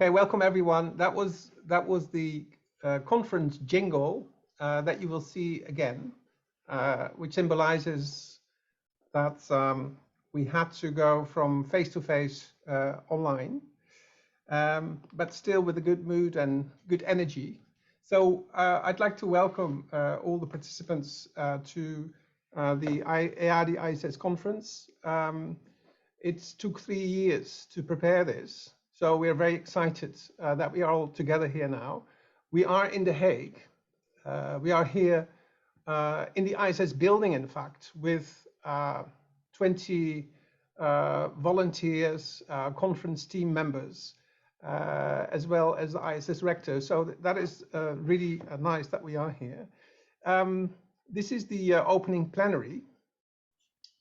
Okay, welcome everyone. That was the conference jingle that you will see again, which symbolizes that we had to go from face-to-face online, but still with a good mood and good energy. So I'd like to welcome all the participants to the EADI-ISS Conference. It took 3 years to prepare this. So we're very excited that we are all together here now. We are in The Hague. We are here in the ISS building, in fact, with 20 volunteers, conference team members, as well as the ISS Rector. So that is really nice that we are here. This is the opening plenary.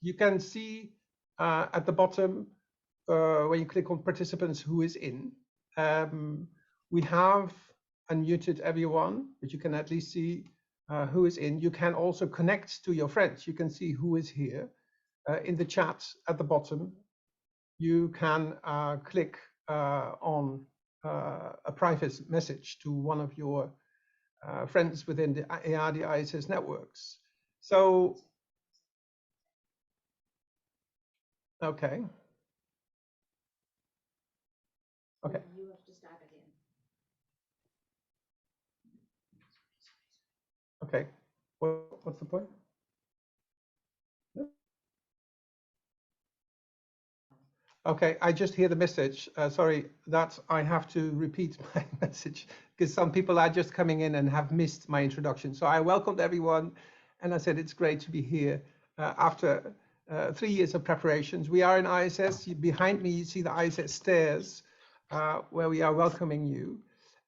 You can see at the bottom, when you click on participants, who is in. We have unmuted everyone, but you can at least see who is in. You can also connect to your friends. You can see who is here. In the chat at the bottom, you can click on a private message to one of your friends within the EADI-ISS networks. So, okay. Okay. You have to start again. Okay. What's the point? Okay, I just hear the message. Sorry, that I have to repeat my message because some people are just coming in and have missed my introduction. So I welcomed everyone, and I said it's great to be here after 3 years of preparations. We are in ISS. Behind me, you see the ISS stairs, where we are welcoming you.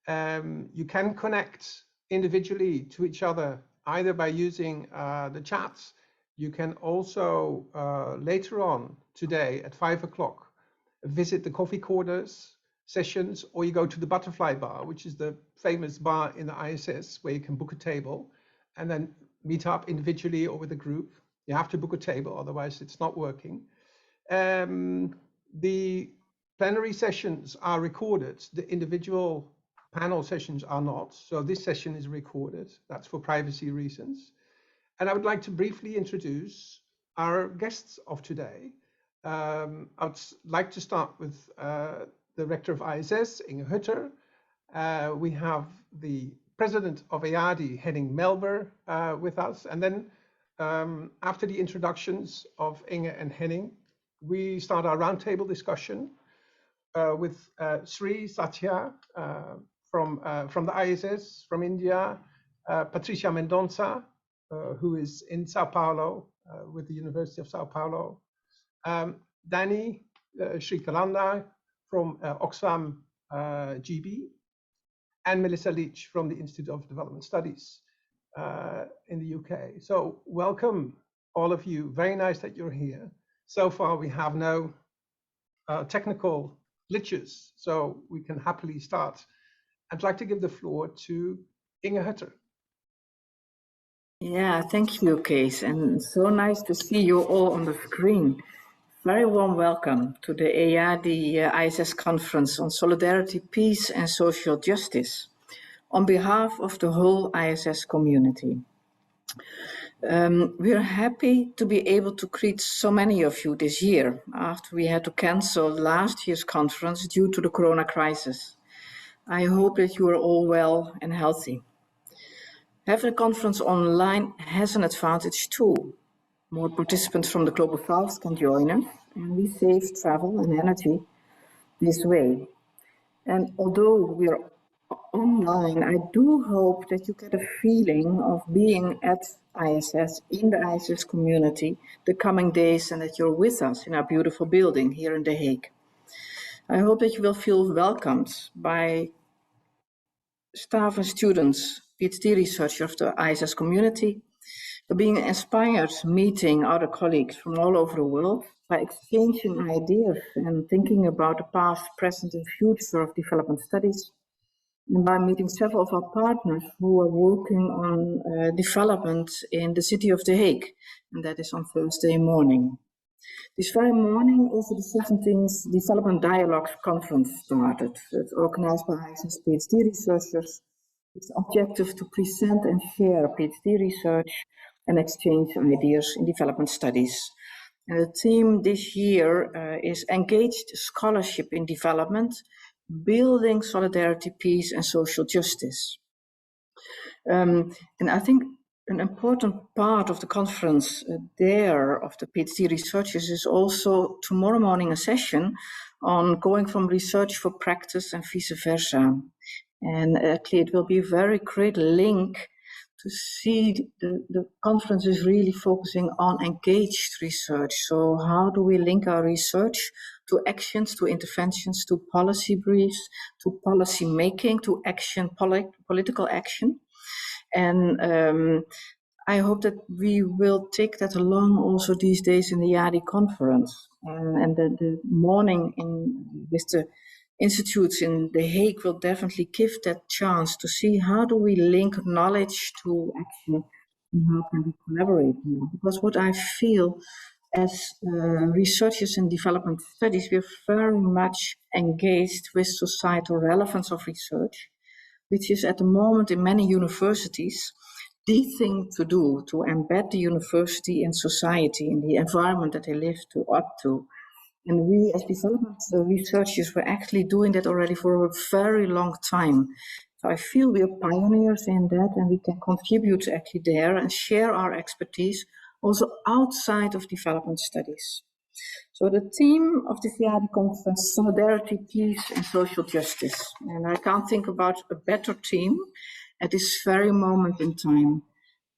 You can connect individually to each other, either by using the chats. You can also later on today at 5 o'clock visit the coffee corners sessions, or you go to the butterfly bar, which is the famous bar in the ISS where you can book a table and then meet up individually or with a group. You have to book a table, otherwise it's not working. The plenary sessions are recorded. The individual panel sessions are not. So this session is recorded. That's for privacy reasons. And I would like to briefly introduce our guests of today. I'd like to start with the Rector of ISS, Inge Hutter. We have the President of EADI, Henning Melber, with us. And then after the introductions of Inge and Henning, we start our roundtable discussion with Sri Satya from the ISS, from India, Patricia Mendonça, who is in Sao Paulo with the University of Sao Paulo, Danny Srikalanda from Oxfam GB, and Melissa Leach from the Institute of Development Studies in the UK. So welcome all of you. Very nice that you're here. So far we have no technical glitches, so we can happily start. I'd like to give the floor to Inge Hutter. Yeah, thank you, Kees, and so nice to see you all on the screen. Very warm welcome to the EADI-ISS Conference on Solidarity, Peace and Social Justice on behalf of the whole ISS community. We are happy to be able to greet so many of you this year after we had to cancel last year's conference due to the corona crisis. I hope that you are all well and healthy. Having a conference online has an advantage too. More participants from the Global South can join us, and we save travel and energy this way. And although we are online, I do hope that you get a feeling of being at ISS, in the ISS community, the coming days, and that you're with us in our beautiful building here in The Hague. I hope that you will feel welcomed by staff and students, PhD researchers of the ISS community, being inspired meeting other colleagues from all over the world, by exchanging ideas and thinking about the past, present and future of development studies, and by meeting several of our partners who are working on development in the city of The Hague, and that is on Thursday morning. This very morning, also the 17th Development Dialogue Conference started. It's organized by ISS PhD researchers. Its objective to present and share PhD research and exchange ideas in development studies. And the theme this year is Engaged Scholarship in Development, Building Solidarity, Peace and Social Justice. And I think an important part of the conference of the PhD researchers is also tomorrow morning a session on going from research for practice and vice versa. And actually it will be a very great link to see the conference is really focusing on engaged research. So how do we link our research to actions, to interventions, to policy briefs, to policy making, to action, political action? And I hope that we will take that along also these days in the EADI conference. And the morning with the institutes in The Hague will definitely give that chance to see how do we link knowledge to action and how can we collaborate more. Because what I feel as researchers in development studies, we're very much engaged with societal relevance of research, which is at the moment in many universities the thing to do, to embed the university in society, in the environment that they live up to. And we as development researchers were actually doing that already for a very long time. So I feel we are pioneers in that, and we can contribute actually there and share our expertise also outside of development studies. So the theme of the EADI conference, Solidarity, Peace and Social Justice. And I can't think about a better theme at this very moment in time,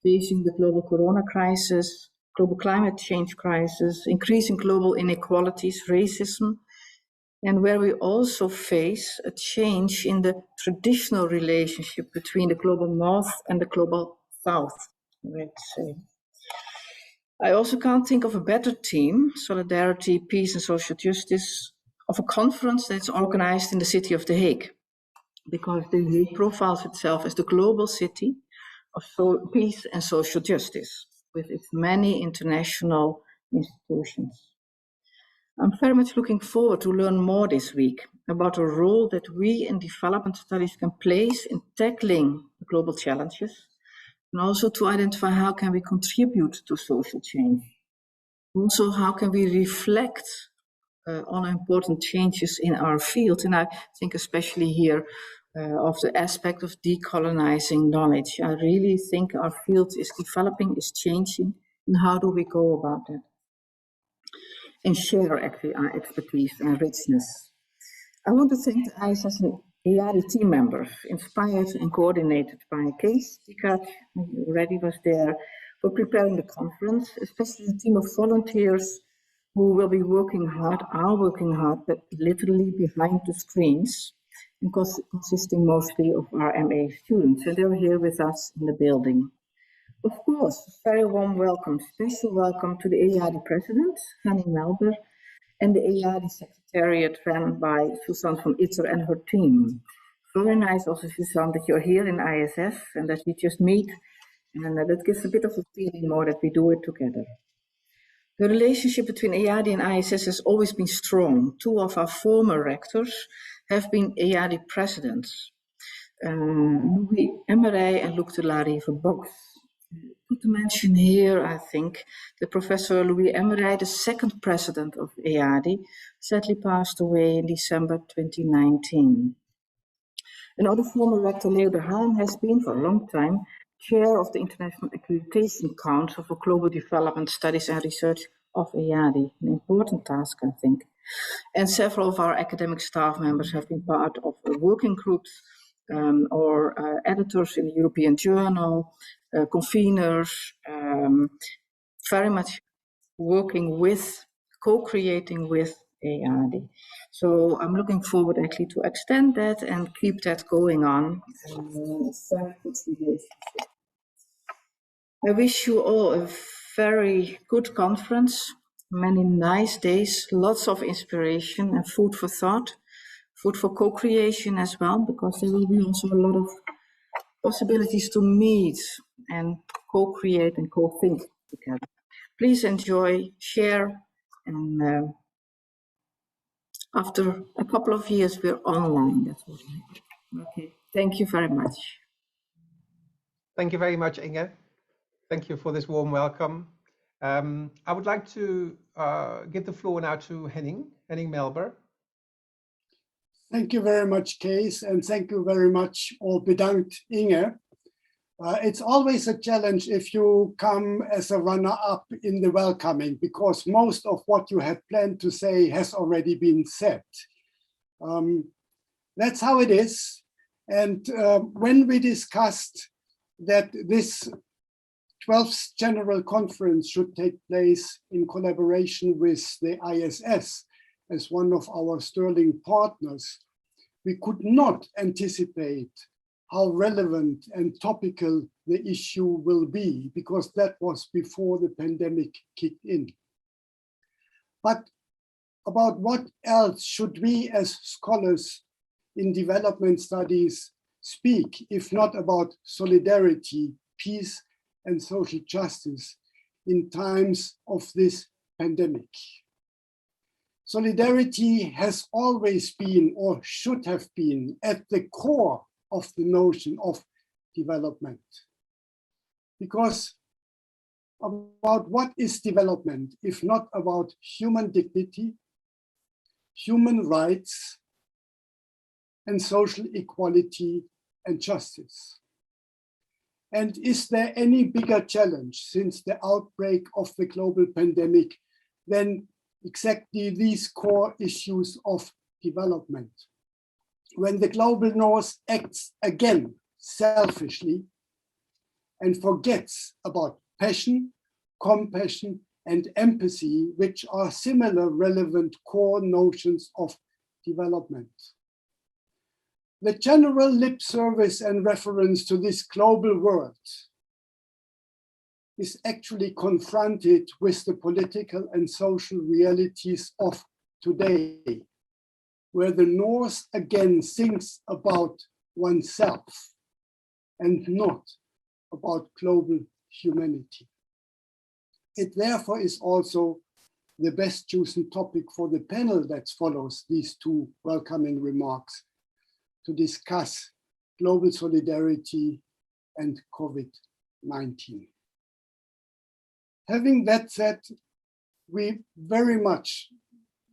facing the global corona crisis, global climate change crisis, increasing global inequalities, racism, and where we also face a change in the traditional relationship between the global north and the global south, let's say. I also can't think of a better theme, Solidarity, Peace and Social Justice, of a conference that's organized in the city of The Hague, because The Hague profiles itself as the global city of peace and social justice, with its many international institutions. I'm very much looking forward to learn more this week about the role that we in development studies can place in tackling the global challenges, and also to identify how can we contribute to social change. Also, how can we reflect on important changes in our field, and I think especially here of the aspect of decolonizing knowledge. I really think our field is developing, is changing, and how do we go about that? And share actually our expertise and richness. I want to thank the ISS and EADI team members, inspired and coordinated by Kees Dikert, who already was there, for preparing the conference, especially the team of volunteers who will be are working hard, but literally behind the screens, and consisting mostly of our MA students, and they're here with us in the building. Of course, very warm welcome, special welcome to the EADI President, Hanny Melber, and the EADI Secretariat run by Suzanne van Itter and her team. Very nice also, Suzanne, that you're here in ISS and that we just meet, and that gives a bit of a feeling more that we do it together. The relationship between EADI and ISS has always been strong. Two of our former rectors have been EADI presidents, Louis Emmerij and Luc de Larive both. Good to mention here, I think, that Professor Louis Emmerij, the second president of EADI, sadly passed away in December 2019. Another former rector, Leo de Haan, has been for a long time chair of the International Accreditation Council for Global Development Studies and Research of EADI, an important task, I think. And several of our academic staff members have been part of working groups or editors in the European Journal, conveners, very much working with, co-creating with EADI. So I'm looking forward actually to extend that and keep that going on. Very good relationship. I wish you all a very good conference, many nice days, lots of inspiration and food for thought, food for co-creation as well, because there will be also a lot of possibilities to meet and co-create and co-think together. Please enjoy, share, And after a couple of years, we're online. That's what happened. Okay, thank you very much. Thank you very much, Inge. Thank you for this warm welcome. I would like to give the floor now to Henning Melber. Thank you very much, Kees, and thank you very much, all bedankt, Inge. It's always a challenge if you come as a runner-up in the welcoming, because most of what you had planned to say has already been said. That's how it is. And when we discussed that this 12th General Conference should take place in collaboration with the ISS as one of our sterling partners, we could not anticipate how relevant and topical the issue will be, because that was before the pandemic kicked in. But about what else should we as scholars in development studies speak, if not about solidarity, peace, and social justice in times of this pandemic? Solidarity has always been, or should have been, at the core of the notion of development. Because about what is development, if not about human dignity, human rights, and social equality and justice? And is there any bigger challenge since the outbreak of the global pandemic than exactly these core issues of development? When the global north acts again selfishly and forgets about passion, compassion, and empathy, which are similar relevant core notions of development. The general lip service and reference to this global world is actually confronted with the political and social realities of today, where the North again thinks about oneself and not about global humanity. It therefore is also the best chosen topic for the panel that follows these two welcoming remarks, to discuss global solidarity and COVID-19. Having that said, we very much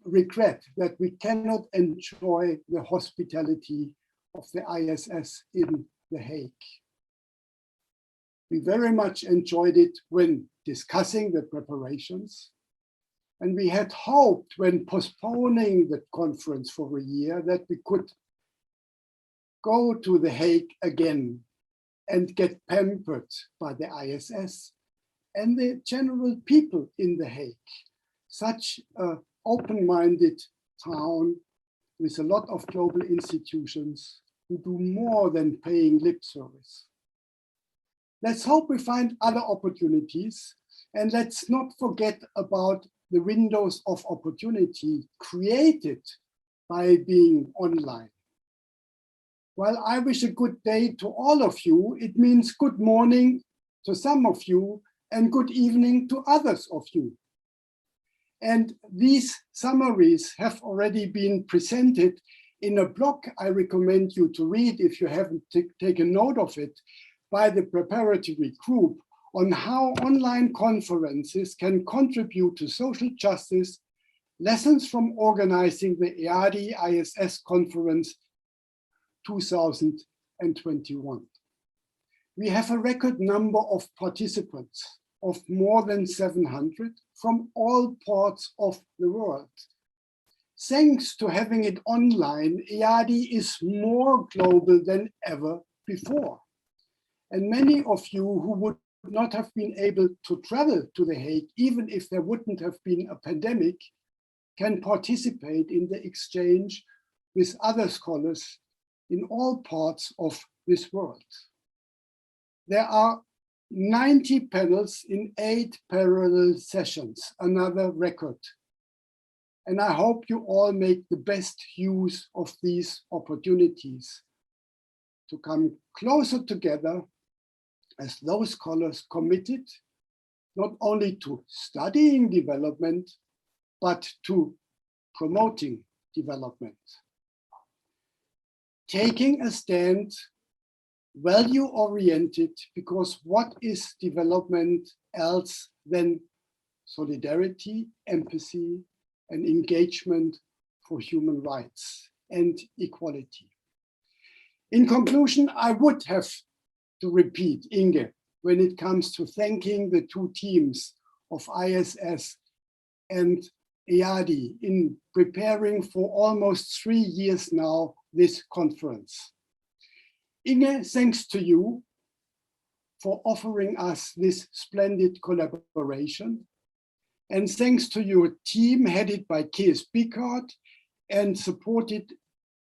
regret that we cannot enjoy the hospitality of the ISS in The Hague. We very much enjoyed it when discussing the preparations, and we had hoped when postponing the conference for a year that we could go to The Hague again and get pampered by the ISS and the general people in The Hague. Such an open-minded town with a lot of global institutions who do more than paying lip service. Let's hope we find other opportunities, and let's not forget about the windows of opportunity created by being online. While I wish a good day to all of you, it means good morning to some of you and good evening to others of you. And these summaries have already been presented in a blog I recommend you to read if you haven't taken note of it, by the preparatory group on how online conferences can contribute to social justice, lessons from organizing the EADI-ISS Conference 2021. We have a record number of participants of more than 700 from all parts of the world. Thanks to having it online, EADI is more global than ever before. And many of you who would not have been able to travel to The Hague, even if there wouldn't have been a pandemic, can participate in the exchange with other scholars in all parts of this world. There are 90 panels in 8 parallel sessions, another record. And I hope you all make the best use of these opportunities to come closer together as those scholars committed not only to studying development, but to promoting development. Taking a stand, value-oriented, because what is development else than solidarity, empathy, and engagement for human rights and equality? In conclusion, I would have to repeat Inge when it comes to thanking the two teams of ISS and EADI in preparing for almost 3 years now this conference. Inge, thanks to you for offering us this splendid collaboration. And thanks to your team headed by Kees Pickard and supported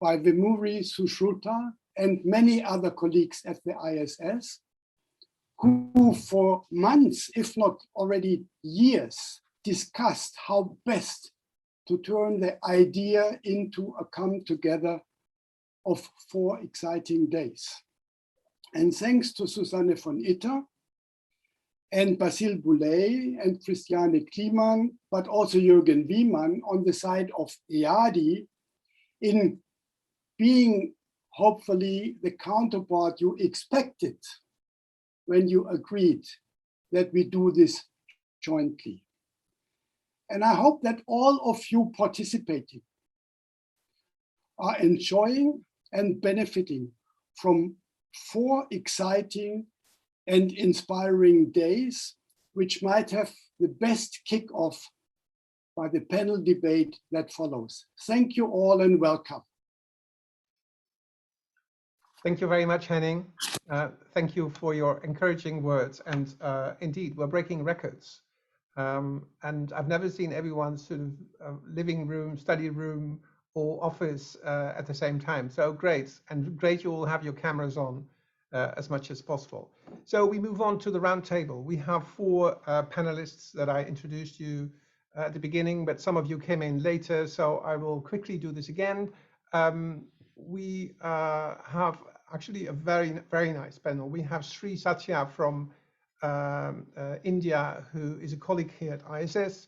by Vimuri Sushruta and many other colleagues at the ISS, who for months, if not already years, discussed how best to turn the idea into a come together of 4 exciting days. And thanks to Susanne von Itter and Basile Boulay and Christiane Kliemann, but also Jürgen Wiemann on the side of EADI in being hopefully the counterpart you expected when you agreed that we do this jointly. And I hope that all of you participating are enjoying and benefiting from 4 exciting and inspiring days, which might have the best kickoff by the panel debate that follows. Thank you all and welcome. Thank you very much, Henning. Thank you for your encouraging words. And indeed, we're breaking records. And I've never seen everyone's sort of living room, study room, or office at the same time. So great, and great you all have your cameras on as much as possible. So we move on to the roundtable. We have 4 panelists that I introduced you at the beginning, but some of you came in later, so I will quickly do this again. We have actually a very nice panel. We have Sri Satya from India, who is a colleague here at ISS,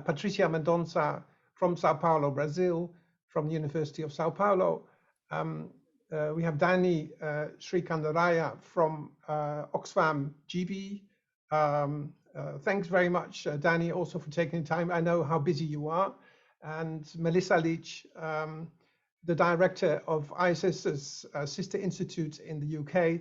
Patricia Mendonça from Sao Paulo, Brazil, from the University of Sao Paulo. We have Dani Srikandaraya from Oxfam GB. Thanks very much, Dani, also for taking time. I know how busy you are. And Melissa Leach, the director of ISS's sister institute in the UK,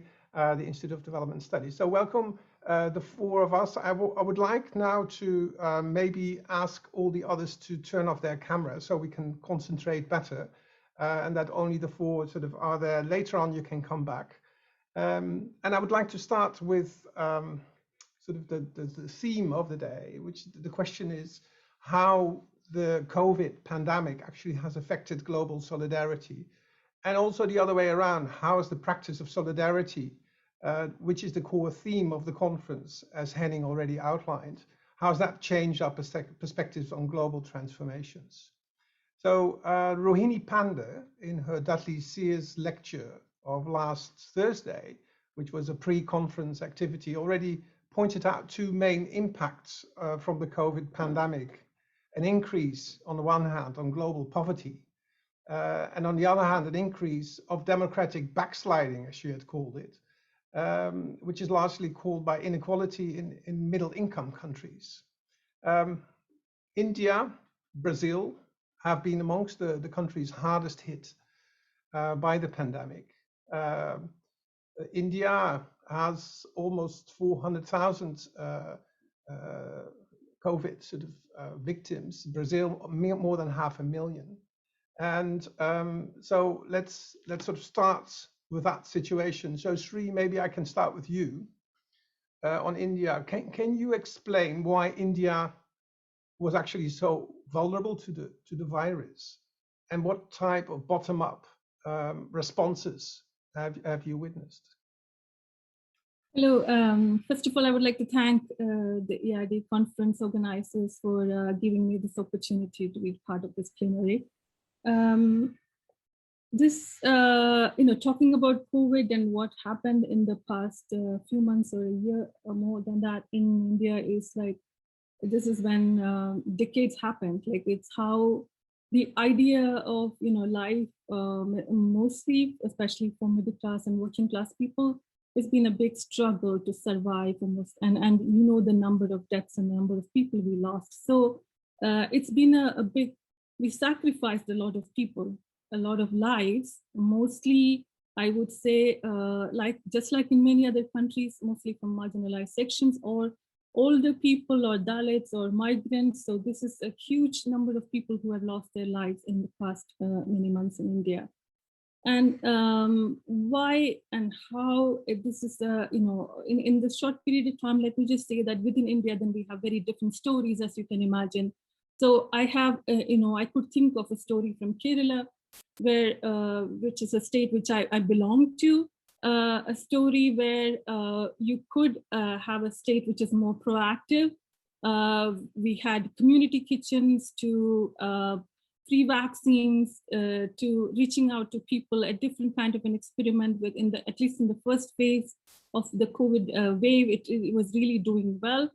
the Institute of Development Studies. So welcome, the 4 of us. I would like now to maybe ask all the others to turn off their cameras so we can concentrate better, and that only the 4 sort of are there. Later on, you can come back. And I would like to start with sort of the theme of the day, which the question is how the COVID pandemic actually has affected global solidarity, and also the other way around, how is the practice of solidarity, which is the core theme of the conference, as Henning already outlined, how has that changed our perspectives on global transformations? So Rohini Panda, in her Dudley Sears lecture of last Thursday, which was a pre-conference activity, already pointed out 2 main impacts from the COVID pandemic: an increase on the one hand on global poverty, and on the other hand, an increase of democratic backsliding, as she had called it, which is largely called by inequality in middle income countries. India, Brazil have been amongst the countries hardest hit by the pandemic. India has almost 400,000 COVID sort of victims. Brazil, more than 500,000. And so let's sort of start with that situation. So Sri, maybe I can start with you on India. Can you explain why India was actually so vulnerable to the virus, and what type of bottom-up responses have you witnessed? Hello. First of all, I would like to thank the EADI conference organizers for giving me this opportunity to be part of this plenary. Talking about COVID and what happened in the past few months or a year or more than that in India is like this is when decades happened. Like it's how the idea of life, mostly, especially for middle class and working class people, it's been a big struggle to survive almost, and the number of deaths and the number of people we lost. So it's been a big, we sacrificed a lot of people, a lot of lives, mostly I would say just like in many other countries, mostly from marginalized sections or older people or Dalits or migrants. So this is a huge number of people who have lost their lives in the past many months in India. And why and how this is, in the short period of time, let me just say that within India, then we have very different stories, as you can imagine. So I have, I could think of a story from Kerala, where, which is a state which I belong to, a story where you could have a state which is more proactive. We had community kitchens to free vaccines, to reaching out to people, a different kind of an experiment with, at least in the first phase of the COVID wave, it was really doing well.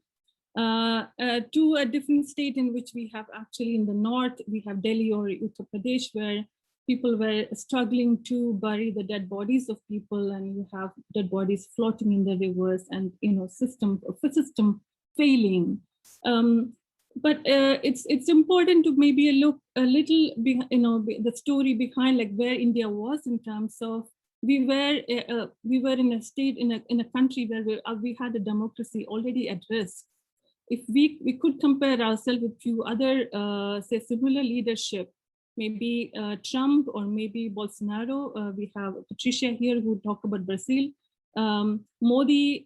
To a different state in which we have actually in the north, we have Delhi or Uttar Pradesh, where people were struggling to bury the dead bodies of people, and you have dead bodies floating in the rivers, and system failing. But it's important to maybe look a little, the story behind, like where India was in terms of we were in a state, in a country where we had a democracy already at risk. If we could compare ourselves with few other say similar leadership, maybe Trump or maybe Bolsonaro. We have Patricia here who talk about Brazil. Modi,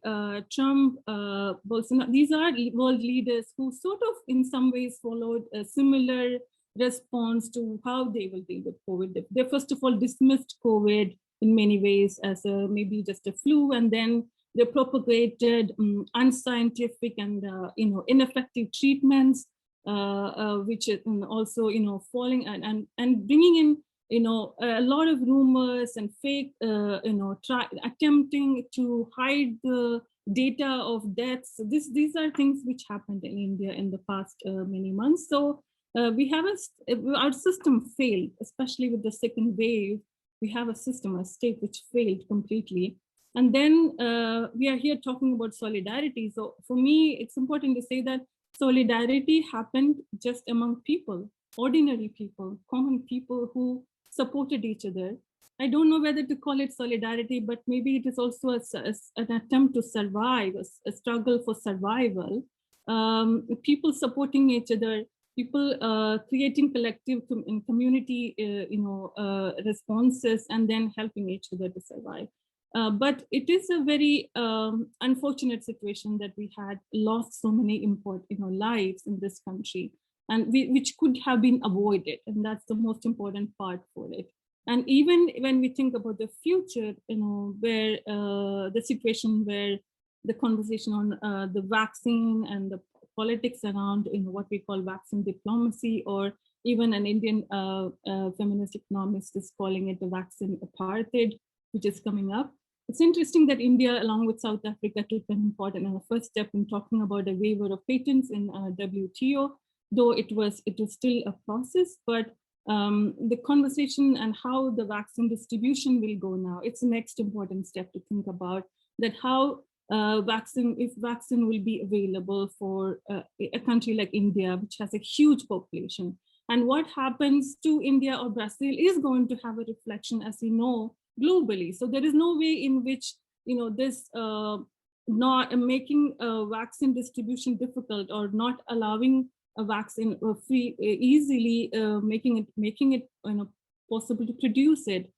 Trump, Bolsonaro, these are world leaders who sort of in some ways followed a similar response to how they will deal with COVID. They first of all dismissed COVID in many ways as maybe just a flu, and then they propagated unscientific and ineffective treatments, which is also falling and bringing in a lot of rumors and fake, attempting to hide the data of deaths. So these are things which happened in India in the past many months. So we have our system failed, especially with the second wave. We have a system, a state which failed completely. And then we are here talking about solidarity. So for me, it's important to say that solidarity happened just among people, ordinary people, common people who supported each other. I don't know whether to call it solidarity, but maybe it is also an attempt to survive, a struggle for survival. People supporting each other, people creating collective and community, responses, and then helping each other to survive. But it is a very unfortunate situation that we had lost so many important lives in this country, and which could have been avoided, and that's the most important part for it. And even when we think about the future, where the situation where the conversation on the vaccine and the politics around what we call vaccine diplomacy, or even an Indian feminist economist is calling it the vaccine apartheid, which is coming up. It's interesting that India, along with South Africa, took an important first step in talking about a waiver of patents in WTO, though it was still a process. But the conversation and how the vaccine distribution will go now, it's the next important step to think about, that how if vaccine will be available for a country like India, which has a huge population. And what happens to India or Brazil is going to have a reflection, as you know, globally. So there is no way in which this not making vaccine distribution difficult, or not allowing a vaccine free easily, making it possible to produce it.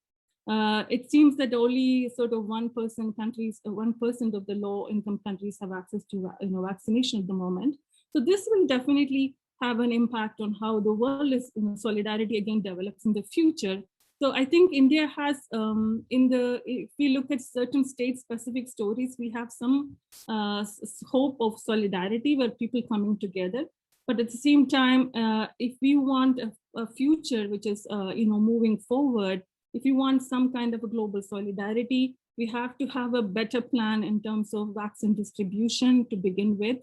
It seems that only sort of 1% countries, 1% of the low-income countries have access to vaccination at the moment. So this will definitely have an impact on how the world is solidarity again develops in the future. So I think India has, if we look at certain state-specific stories, we have some hope of solidarity where people coming together. But at the same time, if we want a future which is, moving forward, if you want some kind of a global solidarity, we have to have a better plan in terms of vaccine distribution to begin with,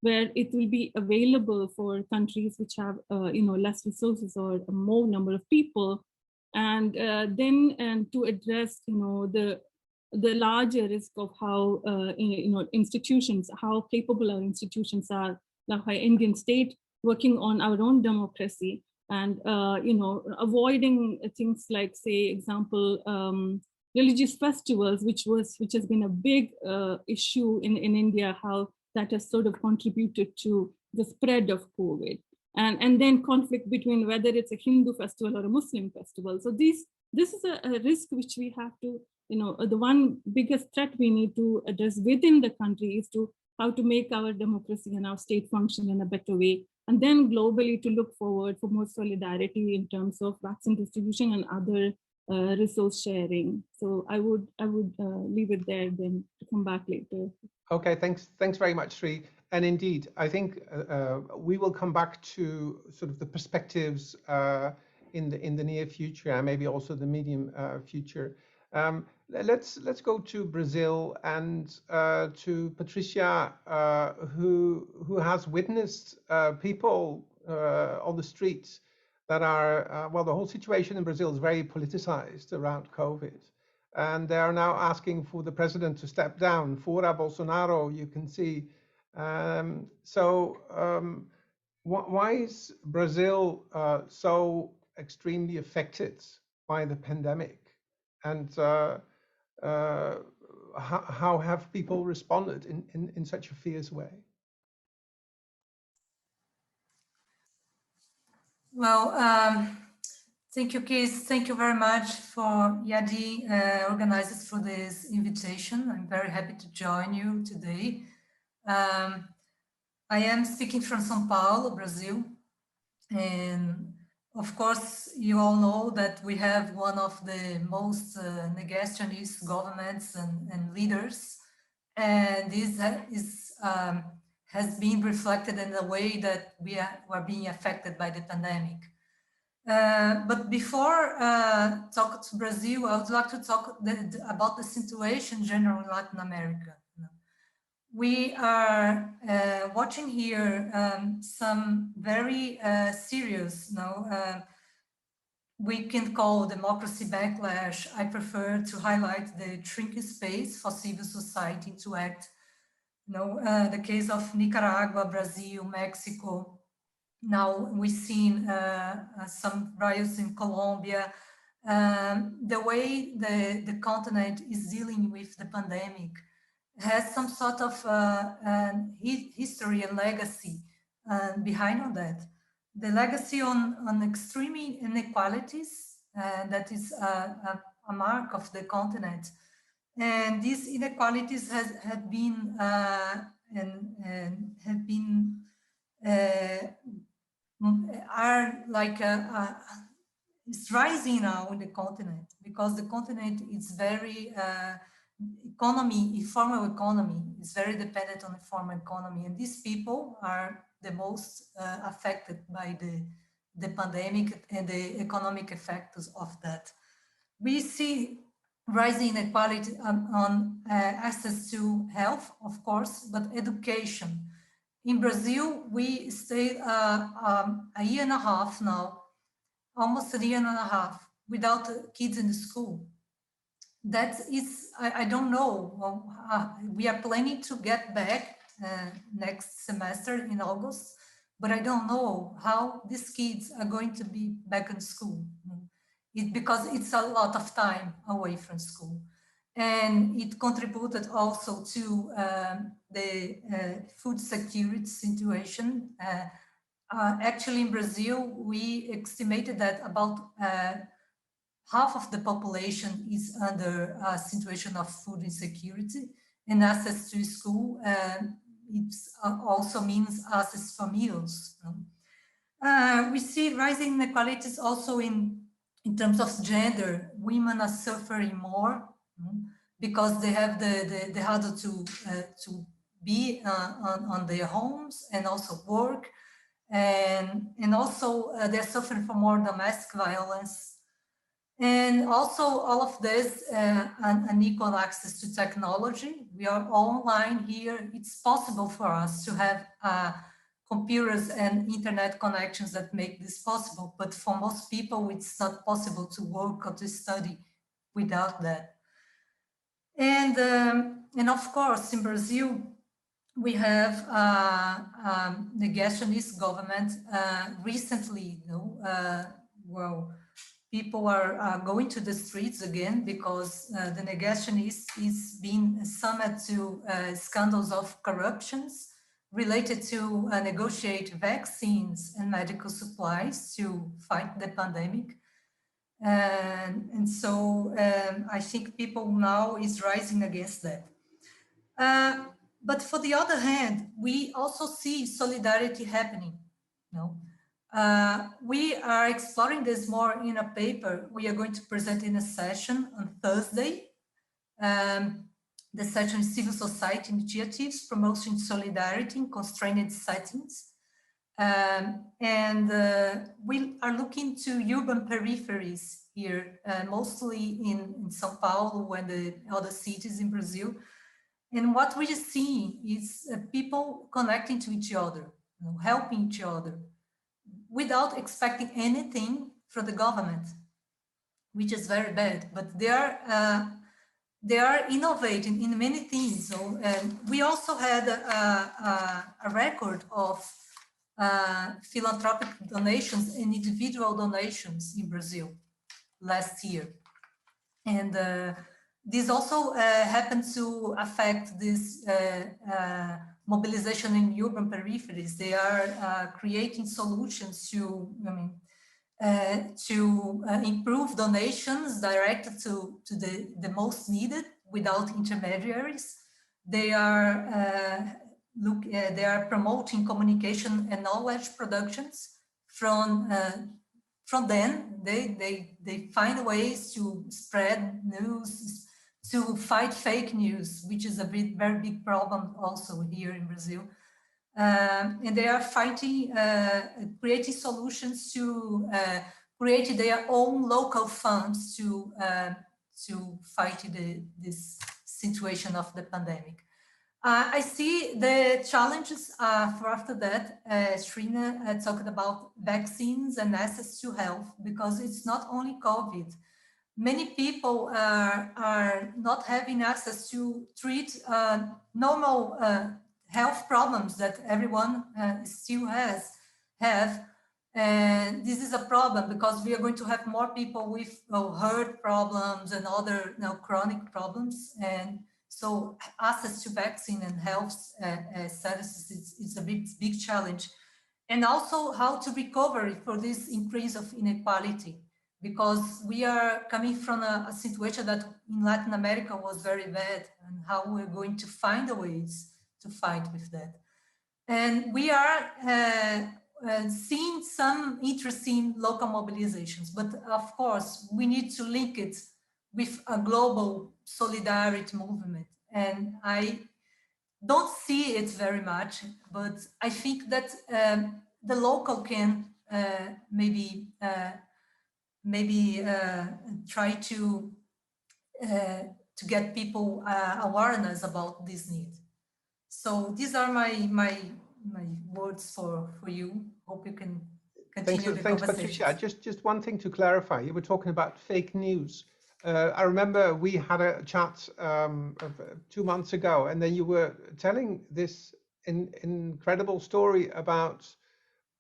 where it will be available for countries which have less resources or a more number of people, and then to address the larger risk of how institutions, how capable our institutions are, like our Indian state working on our own democracy, and avoiding things like, say, example, religious festivals, which has been a big issue in India, how that has sort of contributed to the spread of COVID, and then conflict between whether it's a Hindu festival or a Muslim festival. So this is a risk which we have to, the one biggest threat we need to address within the country is to how to make our democracy and our state function in a better way, and then globally to look forward for more solidarity in terms of vaccine distribution and other resource sharing. So I would leave it there, then to come back later. Okay, thanks very much, Sri. And indeed, I think we will come back to sort of the perspectives in the near future and maybe also the medium future. Let's go to Brazil and to Patricia, who has witnessed people on the streets that are, well, the whole situation in Brazil is very politicized around COVID. And they are now asking for the president to step down. Fora Bolsonaro, you can see. Why is Brazil so extremely affected by the pandemic? And how have people responded in such a fierce way? Well, thank you, Keith. Thank you very much for EADI organizers for this invitation. I'm very happy to join you today. I am speaking from São Paulo, Brazil. And of course, you all know that we have one of the most negationist governments and leaders. And this has been reflected in the way that we are being affected by the pandemic. But before talking to Brazil, I would like to talk about the situation in general in Latin America. We are watching here some very serious, we can call democracy backlash. I prefer to highlight the shrinking space for civil society to act. The case of Nicaragua, Brazil, Mexico. Now we've seen some riots in Colombia. The way the continent is dealing with the pandemic has some sort of history and legacy behind all that. The legacy on extreme inequalities, that is a mark of the continent. And these inequalities have been are like it's rising now in the continent, because the continent is very informal economy is very dependent on the formal economy, and these people are the most affected by the pandemic and the economic effects of that. We see rising inequality on access to health, of course, but education. In Brazil, we stayed a year and a half now, almost a year and a half, without kids in the school. That is, I don't know. We are planning to get back next semester in August, but I don't know how these kids are going to be back in school. Because it's a lot of time away from school. And it contributed also to the food security situation. Actually, in Brazil, we estimated that about half of the population is under a situation of food insecurity, and access to school. It also means access for meals. We see rising inequalities also in terms of gender. Women are suffering more because they have the harder to be on their homes and also work, and also they're suffering from more domestic violence. And also all of this, unequal access to technology. We are online here. It's possible for us to have computers and internet connections that make this possible, but for most people, it's not possible to work or to study without that. And of course, in Brazil, we have negationist government. Recently, well, people are going to the streets again because the negationists is being summoned to scandals of corruptions related to negotiate vaccines and medical supplies to fight the pandemic. And so I think people now is rising against that. But for the other hand, we also see solidarity happening. We are exploring this more in a paper we are going to present in a session on Thursday. The session is Civil Society Initiatives Promoting Solidarity in Constrained Settings. We are looking to urban peripheries here, mostly in São Paulo and the other cities in Brazil. And what we are seeing is people connecting to each other, helping each other, without expecting anything from the government, which is very bad. But they are innovating in many things. So we also had a record of philanthropic donations and individual donations in Brazil last year. And this also happened to affect this mobilization in urban peripheries. They are creating solutions to, improve donations directed to the most needed without intermediaries. They are they are promoting communication and knowledge productions from them. They find ways to spread news, to fight fake news, which is a very big problem also here in Brazil. And they are fighting, creating solutions to create their own local funds to fight this situation of the pandemic. I see the challenges for after that. Shrina talked about vaccines and access to health, because it's not only COVID. Many people are not having access to treat normal health problems that everyone still have. And this is a problem because we are going to have more people with heart problems and other chronic problems. And so access to vaccine and health services is a big challenge. And also how to recover for this increase of inequality, because we are coming from a situation that in Latin America was very bad, and how we're going to find ways to fight with that. And we are seeing some interesting local mobilizations, but of course we need to link it with a global solidarity movement. And I don't see it very much, but I think that the local can maybe try to get people awareness about this need. So these are my words for you. Hope you can continue the Thanks, conversation. Patricia. Just one thing to clarify. You were talking about fake news. I remember we had a chat 2 months ago, and then you were telling this incredible story about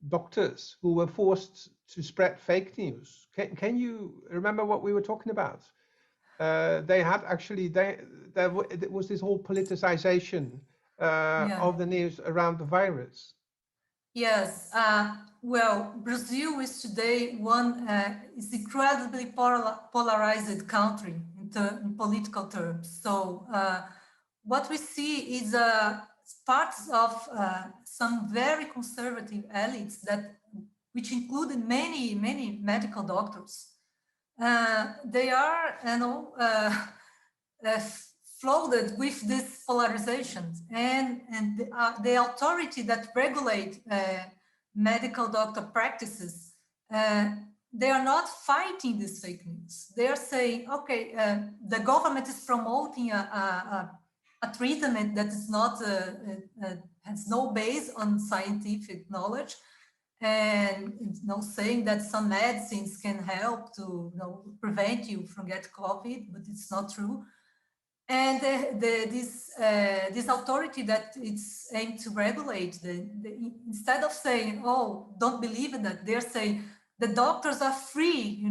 doctors who were forced to spread fake news. Can you remember what we were talking about? They had actually, there was this whole politicization of the news around the virus. Yes, well, Brazil is today is incredibly polarized country in political terms. So what we see is parts of some very conservative elites which included many medical doctors. They are, flooded with these polarizations, and the authority that regulate medical doctor practices they are not fighting this fake news. They are saying, okay, the government is promoting a treatment that is not has no base on scientific knowledge, and saying that some medicines can help to prevent you from getting COVID, but it's not true. And this authority that it's aimed to regulate, instead of saying, oh, don't believe in that, they're saying the doctors are free,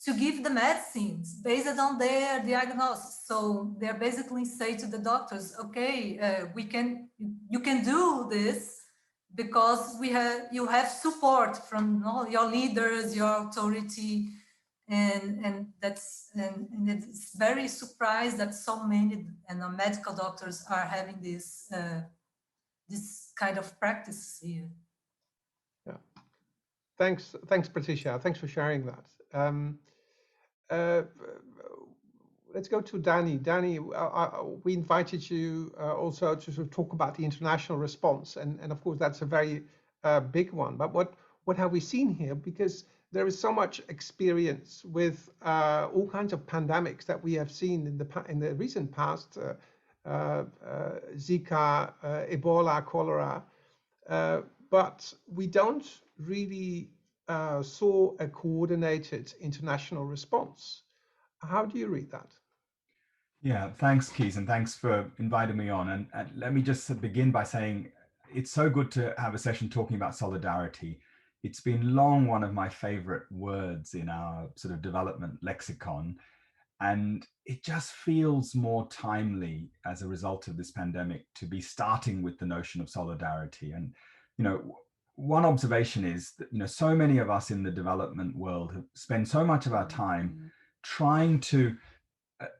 to give the medicines based on their diagnosis. So they're basically saying to the doctors, okay, you can do this because you have support from your leaders, your authority. And it's very surprised that so many medical doctors are having this kind of practice here. Yeah, thanks, Patricia. Thanks for sharing that. Let's go to Danny. Danny, we invited you also to sort of talk about the international response, and of course that's a very big one. But what have we seen here? Because there is so much experience with all kinds of pandemics that we have seen in the recent past, Zika, Ebola, cholera, but we don't really saw a coordinated international response. How do you read that? Yeah, thanks, Kees, and thanks for inviting me on. And let me just begin by saying it's so good to have a session talking about solidarity. It's been long one of my favorite words in our sort of development lexicon, and it just feels more timely as a result of this pandemic to be starting with the notion of solidarity. And, one observation is that, so many of us in the development world have spent so much of our time trying to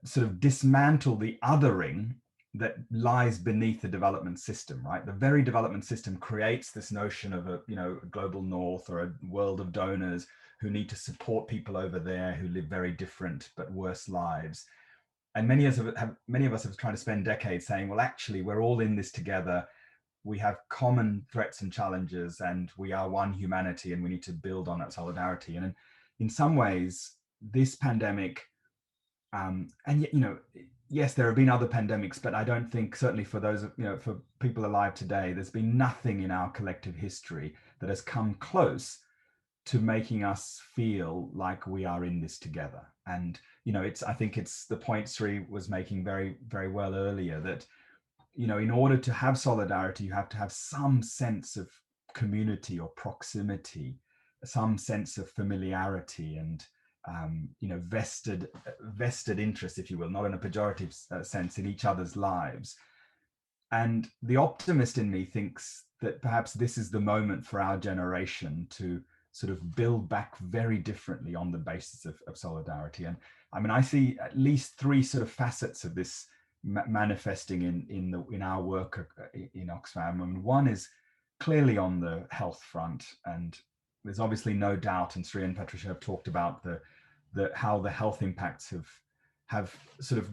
sort of dismantle the othering that lies beneath the development system, right? The very development system creates this notion of a global north or a world of donors who need to support people over there who live very different but worse lives. And many of us have tried to spend decades saying, well, actually, we're all in this together. We have common threats and challenges, and we are one humanity, and we need to build on that solidarity. And in some ways, this pandemic, and yet, yes, there have been other pandemics, but I don't think, certainly for those, for people alive today, there's been nothing in our collective history that has come close to making us feel like we are in this together. And, I think it's the point Sri was making very, very well earlier, that, in order to have solidarity, you have to have some sense of community or proximity, some sense of familiarity and, vested interest, if you will, not in a pejorative sense, in each other's lives. And the optimist in me thinks that perhaps this is the moment for our generation to sort of build back very differently on the basis of solidarity. And I see at least three sort of facets of this manifesting in our work in Oxfam. One is clearly on the health front, and there's obviously no doubt, and Sri and Patricia have talked about how the health impacts have sort of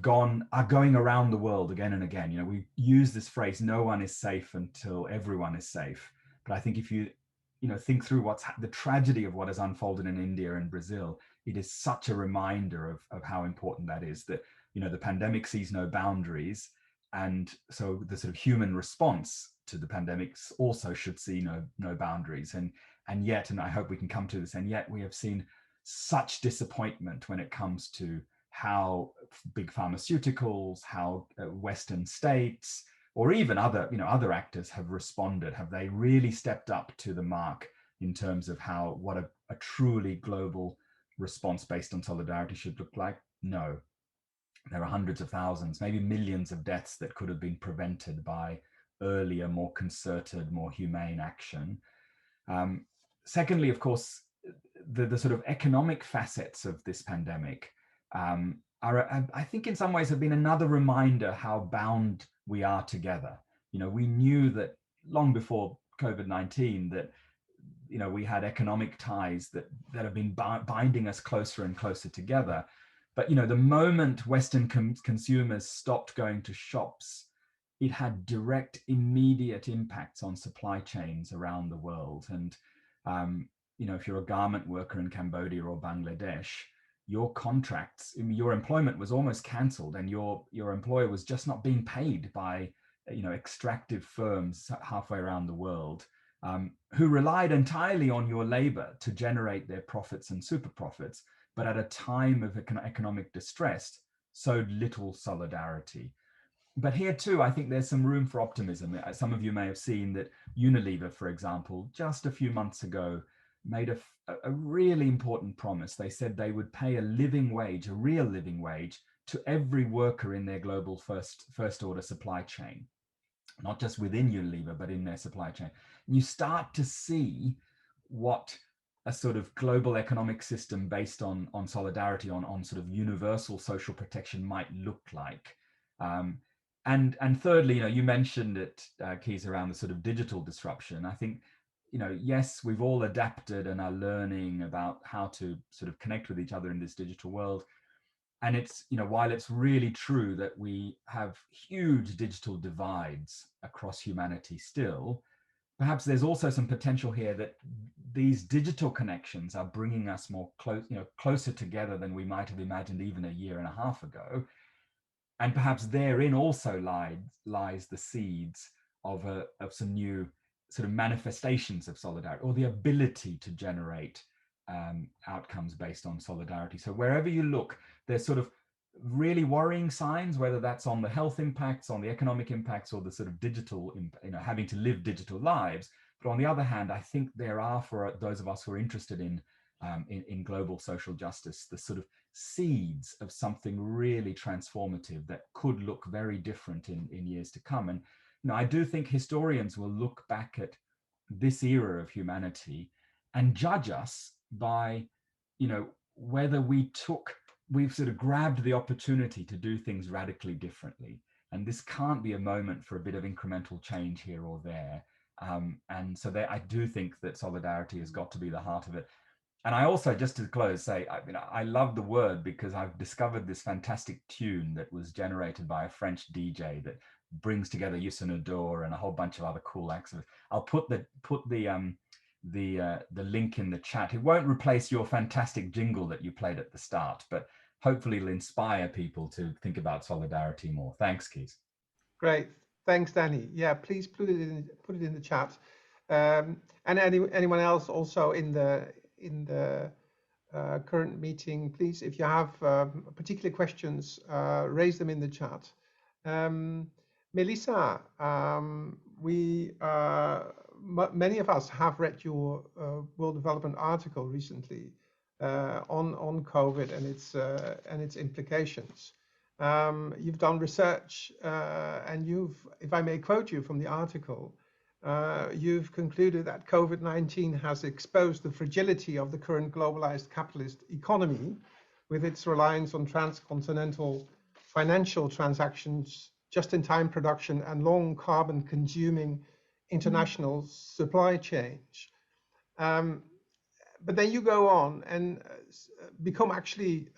are going around the world again and again. We use this phrase, no one is safe until everyone is safe. But I think if you think through the tragedy of what has unfolded in India and Brazil, it is such a reminder of how important that is, that, the pandemic sees no boundaries. And so the sort of human response to the pandemics also should see no boundaries. And yet, and I hope we can come to this, and yet we have seen such disappointment when it comes to how big pharmaceuticals, how Western states, or even other actors have responded. Have they really stepped up to the mark in terms of what a truly global response based on solidarity should look like? No. There are hundreds of thousands, maybe millions of deaths that could have been prevented by earlier, more concerted, more humane action. Secondly, of course, the sort of economic facets of this pandemic are, I think, in some ways have been another reminder how bound we are together. We knew that long before COVID-19 that, we had economic ties that have been binding us closer and closer together. But, the moment Western consumers stopped going to shops, it had direct, immediate impacts on supply chains around the world. And, if you're a garment worker in Cambodia or Bangladesh, your contracts, your employment was almost cancelled, and your employer was just not being paid by extractive firms halfway around the world, who relied entirely on your labor to generate their profits and super profits, but at a time of economic distress, showed little solidarity. But here too, I think there's some room for optimism. Some of you may have seen that Unilever, for example, just a few months ago, made a really important promise. They said they would pay a living wage, a real living wage, to every worker in their global first order supply chain, not just within Unilever, but in their supply chain. And you start to see what a sort of global economic system based on solidarity, on sort of universal social protection might look like. And thirdly, you mentioned it, Keys, around the sort of digital disruption. I think, yes, we've all adapted and are learning about how to sort of connect with each other in this digital world. And it's, while it's really true that we have huge digital divides across humanity still, perhaps there's also some potential here that these digital connections are bringing us more closer together than we might have imagined even a year and a half ago. And perhaps therein also lies the seeds of some new sort of manifestations of solidarity, or the ability to generate outcomes based on solidarity. So wherever you look, there's sort of really worrying signs, whether that's on the health impacts, on the economic impacts, or the sort of digital, having to live digital lives. But on the other hand, I think there are, for those of us who are interested in global social justice, the sort of seeds of something really transformative that could look very different in years to come. And I do think historians will look back at this era of humanity and judge us by whether we've sort of grabbed the opportunity to do things radically differently. And this can't be a moment for a bit of incremental change here or there. And so I do think that solidarity has got to be the heart of it. And I also, just to close, say, I love the word, because I've discovered this fantastic tune that was generated by a French DJ that brings together Youssou N'Dour and a whole bunch of other cool acts. I'll put the link in the chat. It won't replace your fantastic jingle that you played at the start, but hopefully it'll inspire people to think about solidarity more. Thanks, Keys. Great. Thanks, Danny. Yeah, please put it in the chat. And anyone else also in the current meeting, please, if you have particular questions, raise them in the chat. Melissa, many of us have read your World Development article recently on COVID and its implications. You've done research, and if I may quote you from the article, you've concluded that COVID-19 has exposed the fragility of the current globalized capitalist economy, with its reliance on transcontinental financial transactions, just-in-time production, and long carbon-consuming international supply chains. But then you go on and become actually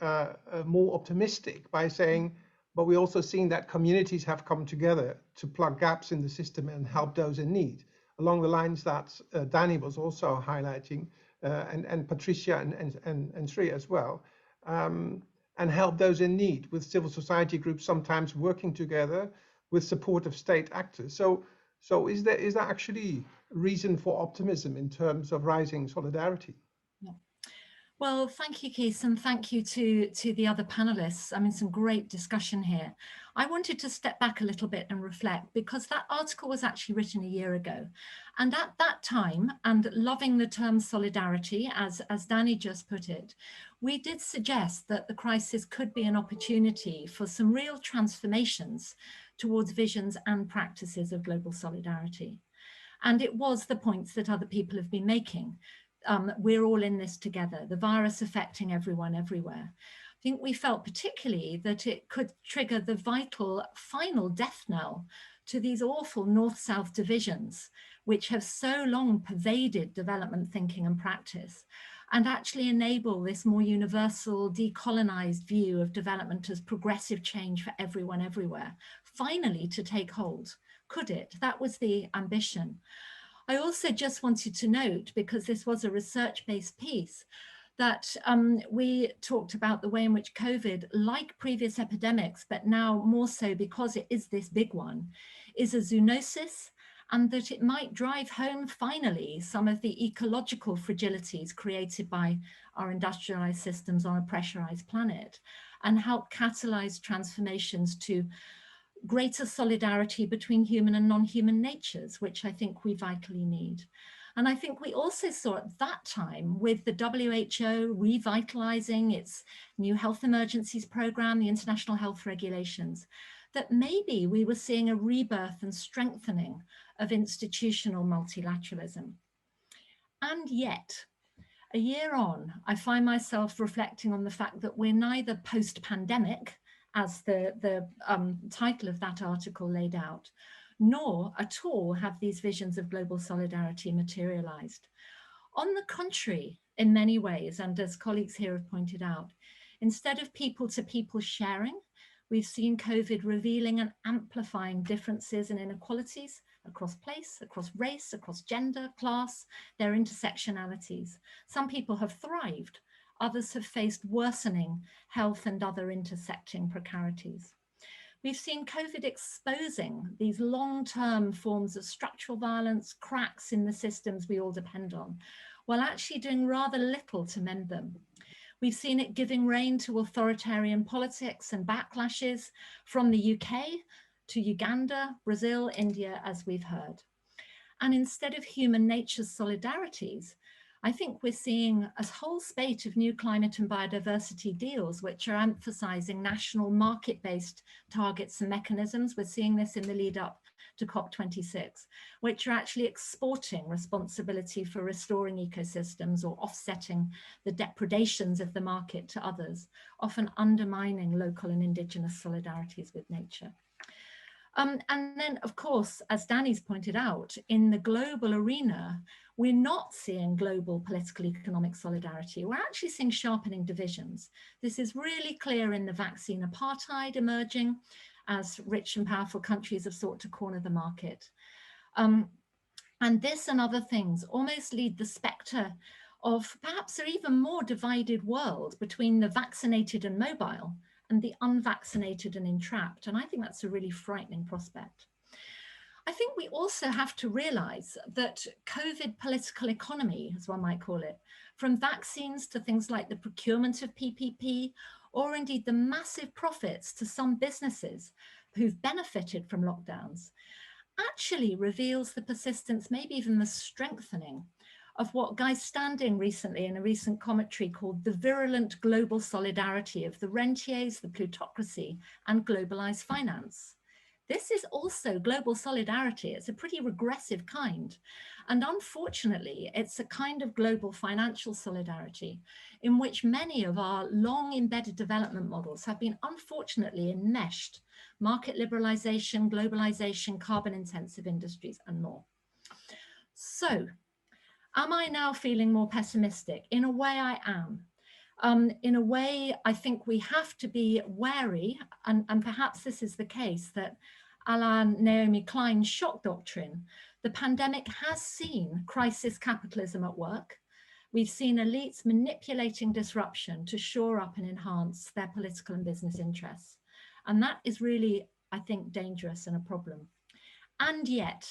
more optimistic by saying, but we also seen that communities have come together to plug gaps in the system and help those in need, along the lines that Danny was also highlighting, and Patricia and Sri as well, and help those in need with civil society groups sometimes working together with support of state actors. So is there actually reason for optimism in terms of rising solidarity? Well, thank you, Keith, and thank you to the other panelists. I mean, some great discussion here. I wanted to step back a little bit and reflect, because that article was actually written a year ago. And at that time, and loving the term solidarity, as Danny just put it, we did suggest that the crisis could be an opportunity for some real transformations towards visions and practices of global solidarity. And it was the points that other people have been making. We're all in this together, the virus affecting everyone everywhere. I think we felt particularly that it could trigger the vital final death knell to these awful North-South divisions, which have so long pervaded development thinking and practice, and actually enable this more universal, decolonized view of development as progressive change for everyone everywhere, finally to take hold. Could it? That was the ambition. I also just wanted to note, because this was a research-based piece, that we talked about the way in which COVID, like previous epidemics, but now more so because it is this big one, is a zoonosis, and that it might drive home finally some of the ecological fragilities created by our industrialized systems on a pressurized planet, and help catalyze transformations to greater solidarity between human and non-human natures, which I think we vitally need. And I think we also saw at that time, with the WHO revitalizing its new health emergencies program, the international health regulations, that maybe we were seeing a rebirth and strengthening of institutional multilateralism. And yet, a year on, I find myself reflecting on the fact that we're neither post-pandemic, as the title of that article laid out, nor at all have these visions of global solidarity materialized. On the contrary, in many ways, and as colleagues here have pointed out, instead of people-to-people sharing, we've seen COVID revealing and amplifying differences and inequalities across place, across race, across gender, class, their intersectionalities. Some people have thrived, others have faced worsening health and other intersecting precarities. We've seen COVID exposing these long-term forms of structural violence, cracks in the systems we all depend on, while actually doing rather little to mend them. We've seen it giving rein to authoritarian politics and backlashes from the UK to Uganda, Brazil, India, as we've heard. And instead of human nature's solidarities, I think we're seeing a whole spate of new climate and biodiversity deals, which are emphasizing national market-based targets and mechanisms. We're seeing this in the lead up to COP26, which are actually exporting responsibility for restoring ecosystems or offsetting the depredations of the market to others, often undermining local and indigenous solidarities with nature. And then, of course, as Danny's pointed out, in the global arena, we're not seeing global political economic solidarity. We're actually seeing sharpening divisions. This is really clear in the vaccine apartheid emerging as rich and powerful countries have sought to corner the market. And this and other things almost lead the spectre of perhaps an even more divided world between the vaccinated and mobile and the unvaccinated and entrapped. And I think that's a really frightening prospect. I think we also have to realize that COVID political economy, as one might call it, from vaccines to things like the procurement of PPP, or indeed the massive profits to some businesses who've benefited from lockdowns, actually reveals the persistence, maybe even the strengthening of what Guy Standing recently in a recent commentary called the virulent global solidarity of the rentiers, the plutocracy, and globalized finance. This is also global solidarity. It's a pretty regressive kind. And unfortunately, it's a kind of global financial solidarity in which many of our long embedded development models have been unfortunately enmeshed: market liberalization, globalization, carbon intensive industries, and more. So, am I now feeling more pessimistic? In a way, I am. In a way, I think we have to be wary, and perhaps this is the case, that a la Naomi Klein's shock doctrine, the pandemic has seen crisis capitalism at work. We've seen elites manipulating disruption to shore up and enhance their political and business interests. And that is really, I think, dangerous and a problem. And yet,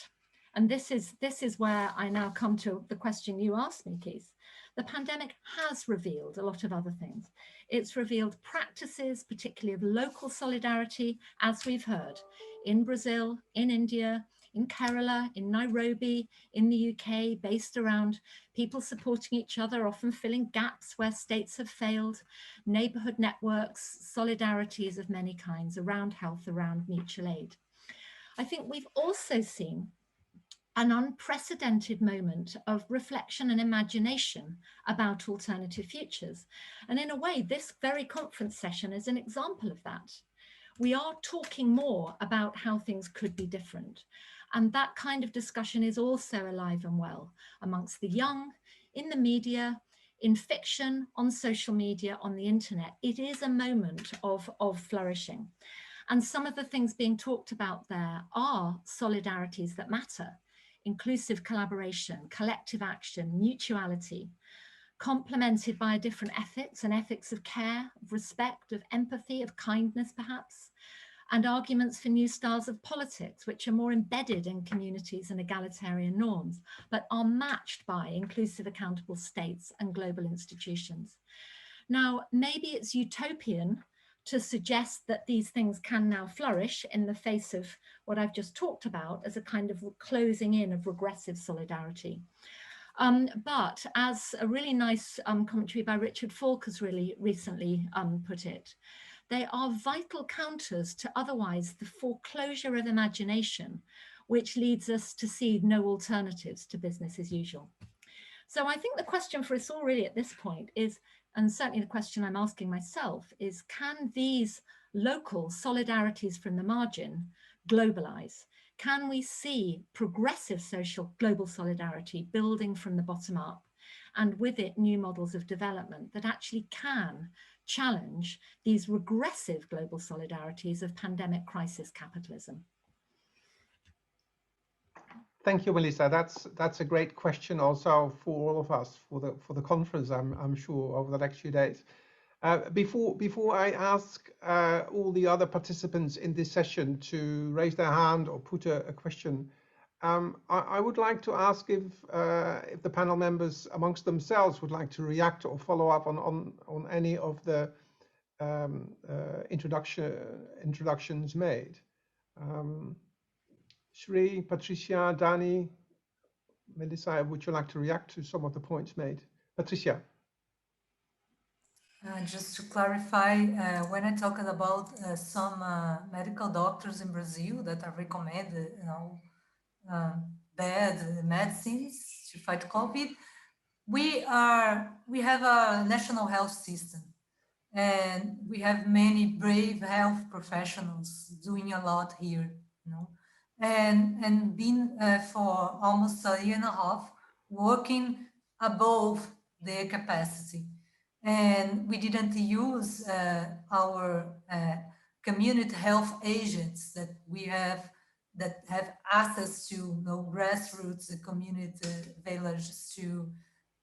and this is where I now come to the question you asked me, Keith. The pandemic has revealed a lot of other things. It's revealed practices, particularly of local solidarity, as we've heard, in Brazil, in India, in Kerala, in Nairobi, in the UK, based around people supporting each other, often filling gaps where states have failed, neighborhood networks, solidarities of many kinds around health, around mutual aid. I think we've also seen an unprecedented moment of reflection and imagination about alternative futures. And in a way, this very conference session is an example of that. We are talking more about how things could be different. And that kind of discussion is also alive and well amongst the young, in the media, in fiction, on social media, on the internet. It is a moment of flourishing. And some of the things being talked about there are solidarities that matter. inclusive collaboration, collective action, mutuality, complemented by different ethics and ethics of care, of respect, of empathy, of kindness perhaps, and arguments for new styles of politics, which are more embedded in communities and egalitarian norms, but are matched by inclusive, accountable states and global institutions. Now, maybe it's utopian to suggest that these things can now flourish in the face of what I've just talked about as a kind of closing in of regressive solidarity. But as a really nice commentary by Richard Falk has really recently put it, they are vital counters to otherwise the foreclosure of imagination, which leads us to see no alternatives to business as usual. So I think the question for us all really at this point is, and certainly the question I'm asking myself is, can these local solidarities from the margin globalize? Can we see progressive social global solidarity building from the bottom up, and with it new models of development that actually can challenge these regressive global solidarities of pandemic crisis capitalism? Thank you, Melissa. That's a great question also for all of us for the conference, I'm sure, over the next few days. Before I ask all the other participants in this session to raise their hand or put a question, I would like to ask if the panel members amongst themselves would like to react or follow up on any of the introductions made. Shri, Patricia, Dani, Melissa, would you like to react to some of the points made? Patricia. Just to clarify, when I talked about some medical doctors in Brazil that are recommended, bad medicines to fight COVID, we have a national health system, and we have many brave health professionals doing a lot here, and been for almost a year and a half working above their capacity. And we didn't use our community health agents that we have that have access to grassroots community villages to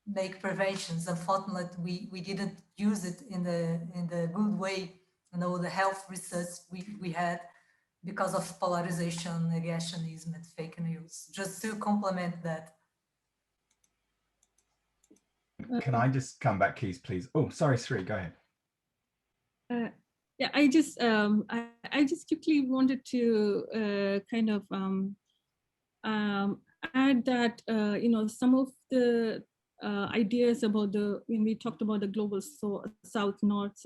make preventions. Unfortunately, we didn't use it in the good way, the health research we had, because of polarization, negationism, and fake news. Just to complement that. Can I just come back, Keith, please? Oh, sorry, Sri, go ahead. Yeah, I just quickly wanted to kind of add that some of the ideas about when we talked about the global South-North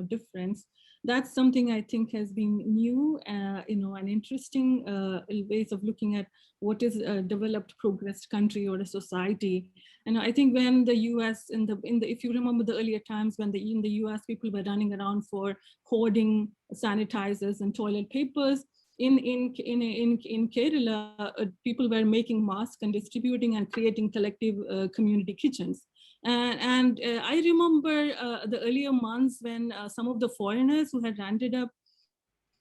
difference, that's something I think has been new, and interesting ways of looking at what is a developed, progressed country or a society. And I think when the U.S. if you remember the earlier times when in the U.S. people were running around for hoarding sanitizers and toilet papers, in Kerala, people were making masks and distributing and creating collective community kitchens. And I remember the earlier months when some of the foreigners who had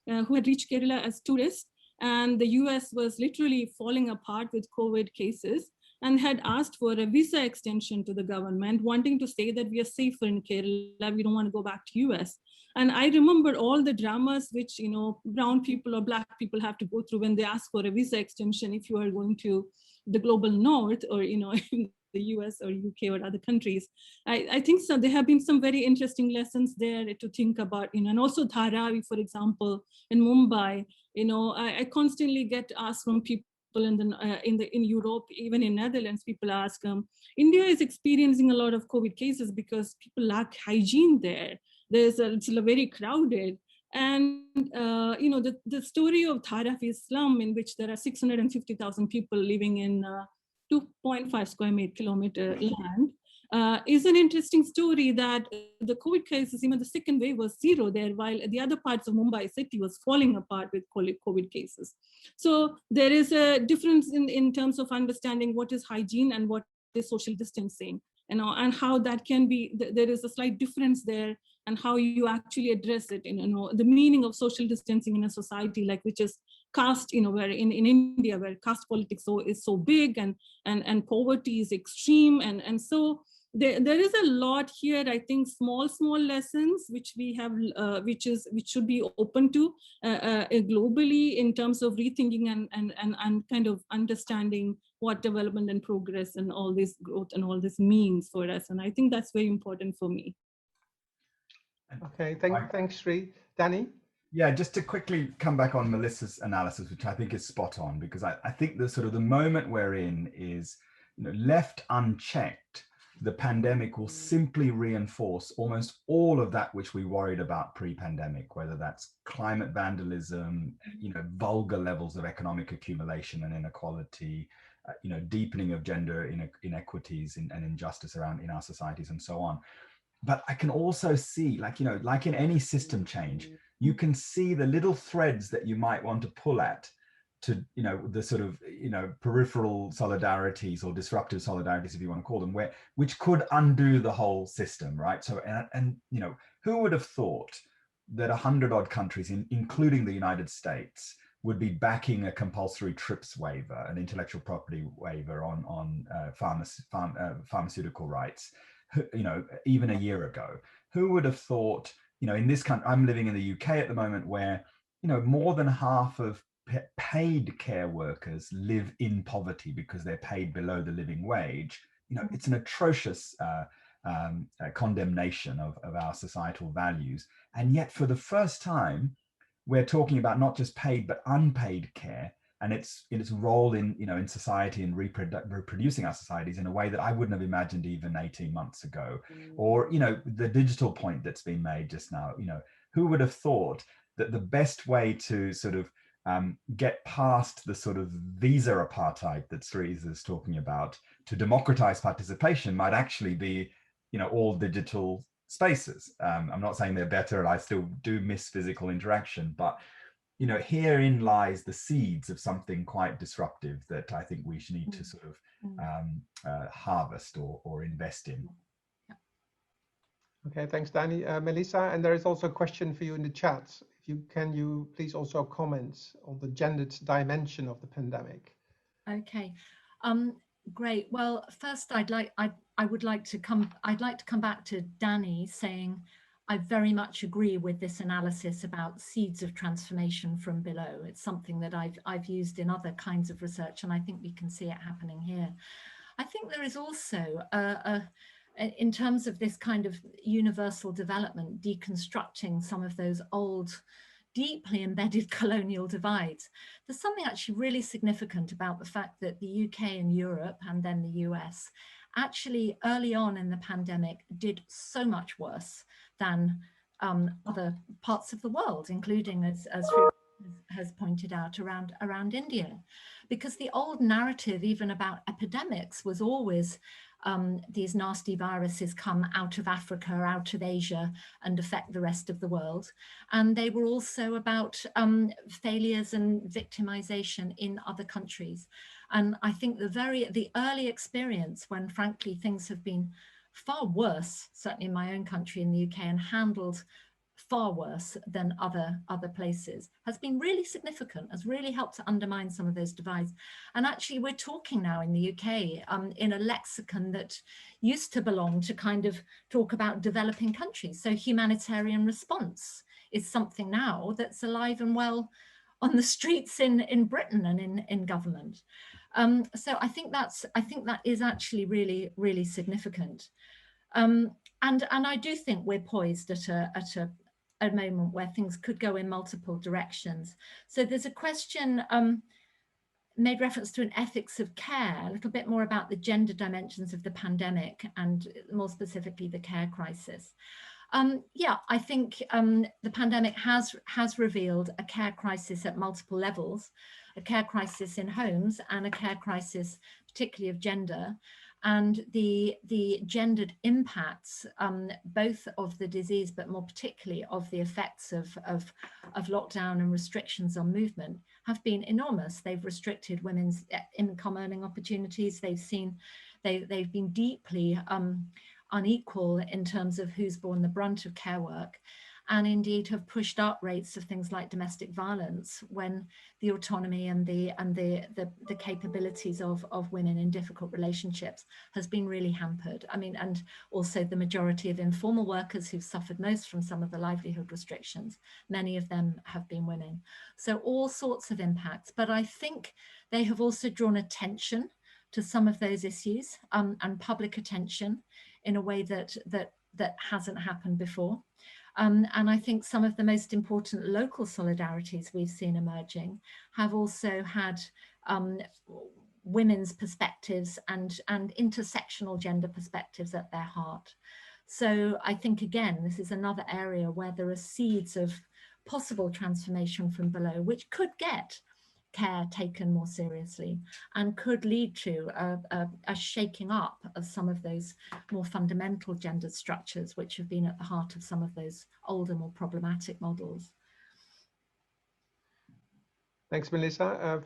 who had reached Kerala as tourists, and the US was literally falling apart with COVID cases, and had asked for a visa extension to the government, wanting to say that we are safer in Kerala, we don't want to go back to US. And I remember all the dramas which brown people or black people have to go through when they ask for a visa extension if you are going to the global north, or in the US or UK or other countries. I think so there have been some very interesting lessons there to think about, and also Dharavi, for example, in Mumbai. I constantly get asked from people in Europe, even in Netherlands, people ask, India is experiencing a lot of COVID cases because people lack hygiene there. It's very crowded. And the story of Dharavi slum, in which there are 650,000 people living in 2.5 square kilometer land, is an interesting story, that the COVID cases, even the second wave, was zero there, while the other parts of Mumbai city was falling apart with COVID cases. So there is a difference in terms of understanding what is hygiene and what is social distancing, and how that can be, there is a slight difference there, and how you actually address it, the meaning of social distancing in a society which is caste, where in India, where caste politics is so big and poverty is extreme. And so there is a lot here, I think, small lessons which we have, which should be open to globally in terms of rethinking and kind of understanding what development and progress and all this growth and all this means for us. And I think that's very important for me. Okay, thanks, Sri. Danny? Yeah, just to quickly come back on Melissa's analysis, which I think is spot on, because I think the sort of the moment we're in is, left unchecked, the pandemic will simply reinforce almost all of that which we worried about pre-pandemic, whether that's climate vandalism, vulgar levels of economic accumulation and inequality, deepening of gender inequities and injustice around in our societies and so on. But I can also see, like in any system change, you can see the little threads that you might want to pull at to, the sort of, peripheral solidarities or disruptive solidarities, if you want to call them, which could undo the whole system, right? So, and who would have thought that 100-odd countries, including the United States, would be backing a compulsory TRIPS waiver, an intellectual property waiver on pharmaceutical rights, even a year ago? Who would have thought, in this country, I'm living in the UK at the moment, where, more than half of paid care workers live in poverty because they're paid below the living wage. It's an atrocious condemnation of our societal values. And yet for the first time, we're talking about not just paid, but unpaid care and its role in society and reproducing our societies in a way that I wouldn't have imagined even 18 months ago. Or, the digital point that's been made just now, who would have thought that the best way to sort of get past the sort of visa apartheid that Teresa is talking about to democratize participation might actually be, all digital spaces. I'm not saying they're better, and I still do miss physical interaction, but herein lies the seeds of something quite disruptive that I think we should need to sort of harvest or invest in. Okay, thanks, Danny. Melissa, and there is also a question for you in the chat. Can you please also comment on the gendered dimension of the pandemic? Okay, great. Well, first I'd like to come back to Danny saying I very much agree with this analysis about seeds of transformation from below. It's something that I've used in other kinds of research, and I think we can see it happening here. I think there is also in terms of this kind of universal development, deconstructing some of those old, deeply embedded colonial divides. There's something actually really significant about the fact that the UK and Europe and then the US actually early on in the pandemic did so much worse than other parts of the world, including, as has pointed out, around India. Because the old narrative, even about epidemics, was always these nasty viruses come out of Africa, out of Asia, and affect the rest of the world. And they were also about failures and victimization in other countries. And I think the early experience, when frankly things have been far worse, certainly in my own country in the UK, and handled far worse than other places, has been really significant, has really helped to undermine some of those divides. And actually we're talking now in the UK in a lexicon that used to belong to kind of talk about developing countries. So humanitarian response is something now that's alive and well on the streets in Britain and in government. So I think that is actually really, really significant. And I do think we're poised at a moment where things could go in multiple directions. So there's a question made reference to an ethics of care, a little bit more about the gender dimensions of the pandemic and more specifically the care crisis. Yeah, I think the pandemic has revealed a care crisis at multiple levels, a care crisis in homes and a care crisis particularly of gender. And the gendered impacts, both of the disease, but more particularly of the effects of lockdown and restrictions on movement, have been enormous. They've restricted women's income earning opportunities. They've been deeply unequal in terms of who's borne the brunt of care work. and indeed have pushed up rates of things like domestic violence when the autonomy and the capabilities of women in difficult relationships has been really hampered. I mean, and also the majority of informal workers who've suffered most from some of the livelihood restrictions, many of them have been women. So all sorts of impacts, but I think they have also drawn attention to some of those issues and public attention in a way that hasn't happened before. And I think some of the most important local solidarities we've seen emerging have also had women's perspectives and intersectional gender perspectives at their heart. So I think, again, this is another area where there are seeds of possible transformation from below, which could get care taken more seriously and could lead to a shaking up of some of those more fundamental gender structures which have been at the heart of some of those older, more problematic models. Thanks, Melissa.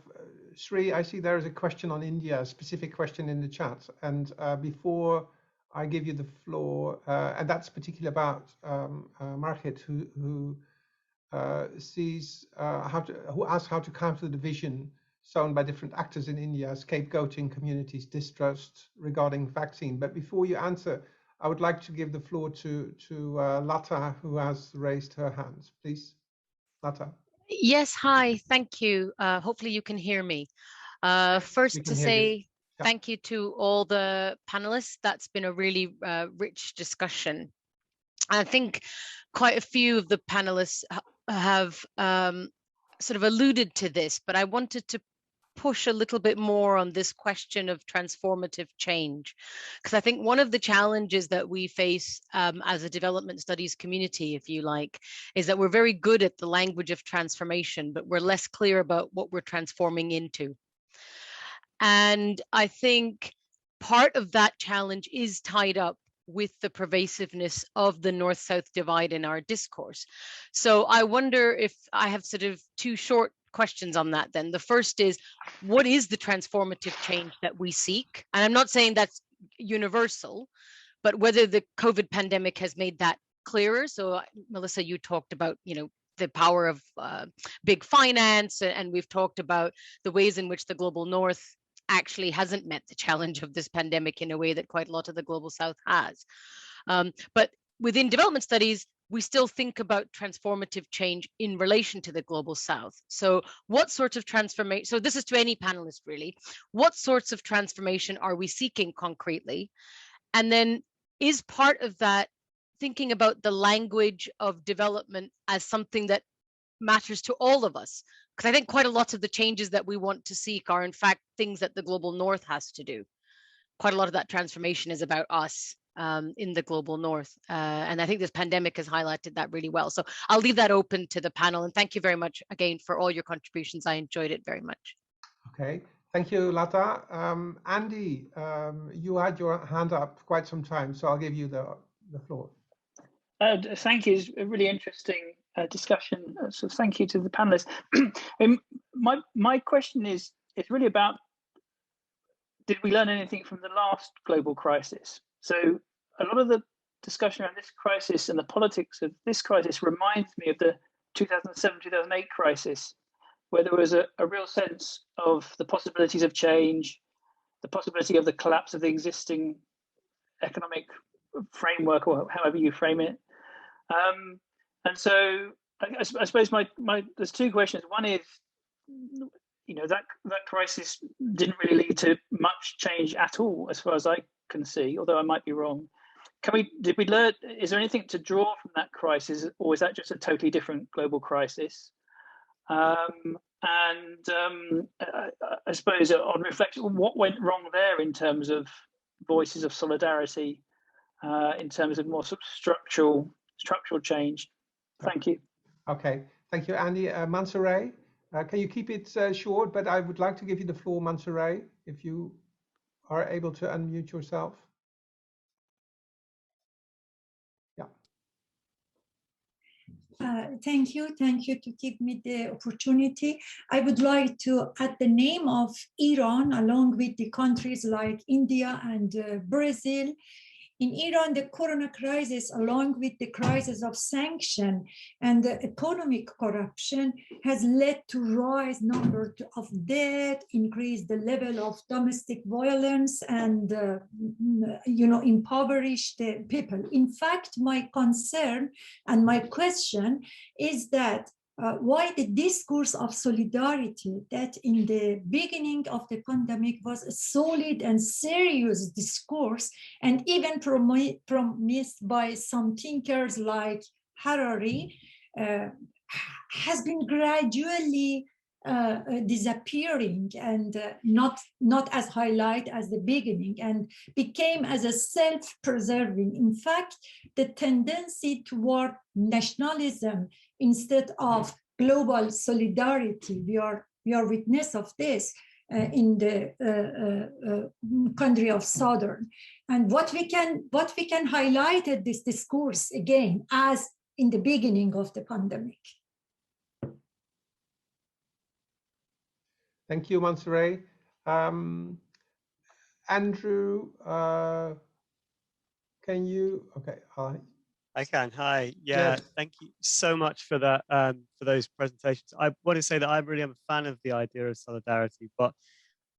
Sri, I see there is a question on India, a specific question in the chat. And before I give you the floor, and that's particularly about Market, who who asks how to counter the division sown by different actors in India, scapegoating communities' distrust regarding vaccine. But before you answer, I would like to give the floor to Lata, who has raised her hand. Please, Lata. Yes, hi, thank you. Hopefully you can hear me. First to say thank you to all the panelists. That's been a really rich discussion. I think quite a few of the panelists have sort of alluded to this, but I wanted to push a little bit more on this question of transformative change, because I think one of the challenges that we face as a development studies community, if you like, is that we're very good at the language of transformation, but we're less clear about what we're transforming into. And I think part of that challenge is tied up with the pervasiveness of the North-South divide in our discourse. So I wonder if I have sort of two short questions on that then. The first is, what is the transformative change that we seek? And I'm not saying that's universal, but whether the COVID pandemic has made that clearer. So Melissa, you talked about, you know, the power of big finance, and we've talked about the ways in which the global North actually hasn't met the challenge of this pandemic in a way that quite a lot of the global South has. But within development studies, we still think about transformative change in relation to the global South. So what sorts of transformation, so this is to any panelist really, what sorts of transformation are we seeking concretely? And then is part of that thinking about the language of development as something that matters to all of us? Because I think quite a lot of the changes that we want to seek are in fact things that the global North has to do. Quite a lot of that transformation is about us in the global North. And I think this pandemic has highlighted that really well. So I'll leave that open to the panel. And thank you very much again for all your contributions. I enjoyed it very much. Okay, thank you, Lata. Andy, you had your hand up quite some time, so I'll give you the floor. Thank you. It's a really interesting discussion. So thank you to the panelists. My question is really about, did we learn anything from the last global crisis? So a lot of the discussion around this crisis and the politics of this crisis reminds me of the 2007-2008 crisis, where there was a real sense of the possibilities of change, the possibility of the collapse of the existing economic framework, or however you frame it. And so I suppose there's two questions. One is, you know, that crisis didn't really lead to much change at all, as far as I can see, although I might be wrong. Did we learn, is there anything to draw from that crisis, or is that just a totally different global crisis? I suppose on reflection, what went wrong there in terms of voices of solidarity, in terms of more sort of structural change? Thank you. Okay, thank you, Andy. Mansoray, can you keep it short? But I would like to give you the floor, Mansoray, if you are able to unmute yourself. Yeah. Thank you to give me the opportunity. I would like to add the name of Iran along with the countries like India and Brazil in Iran, the corona crisis, along with the crisis of sanction and the economic corruption, has led to rise number of deaths, increase the level of domestic violence, and impoverish the people. In fact, my concern and my question is that why the discourse of solidarity that in the beginning of the pandemic was a solid and serious discourse, and even promised by some thinkers like Harari, has been gradually disappearing and not as highlight as the beginning, and became as a self-preserving. In fact, the tendency toward nationalism instead of global solidarity, we are witness of this in the country of Southern. And what we can highlight at this discourse again as in the beginning of the pandemic. Thank you, Mansoureh. Andrew, can you? Okay, hi. I can. Hi. Yeah. Yes. Thank you so much for that. For those presentations. I want to say that I really am a fan of the idea of solidarity, but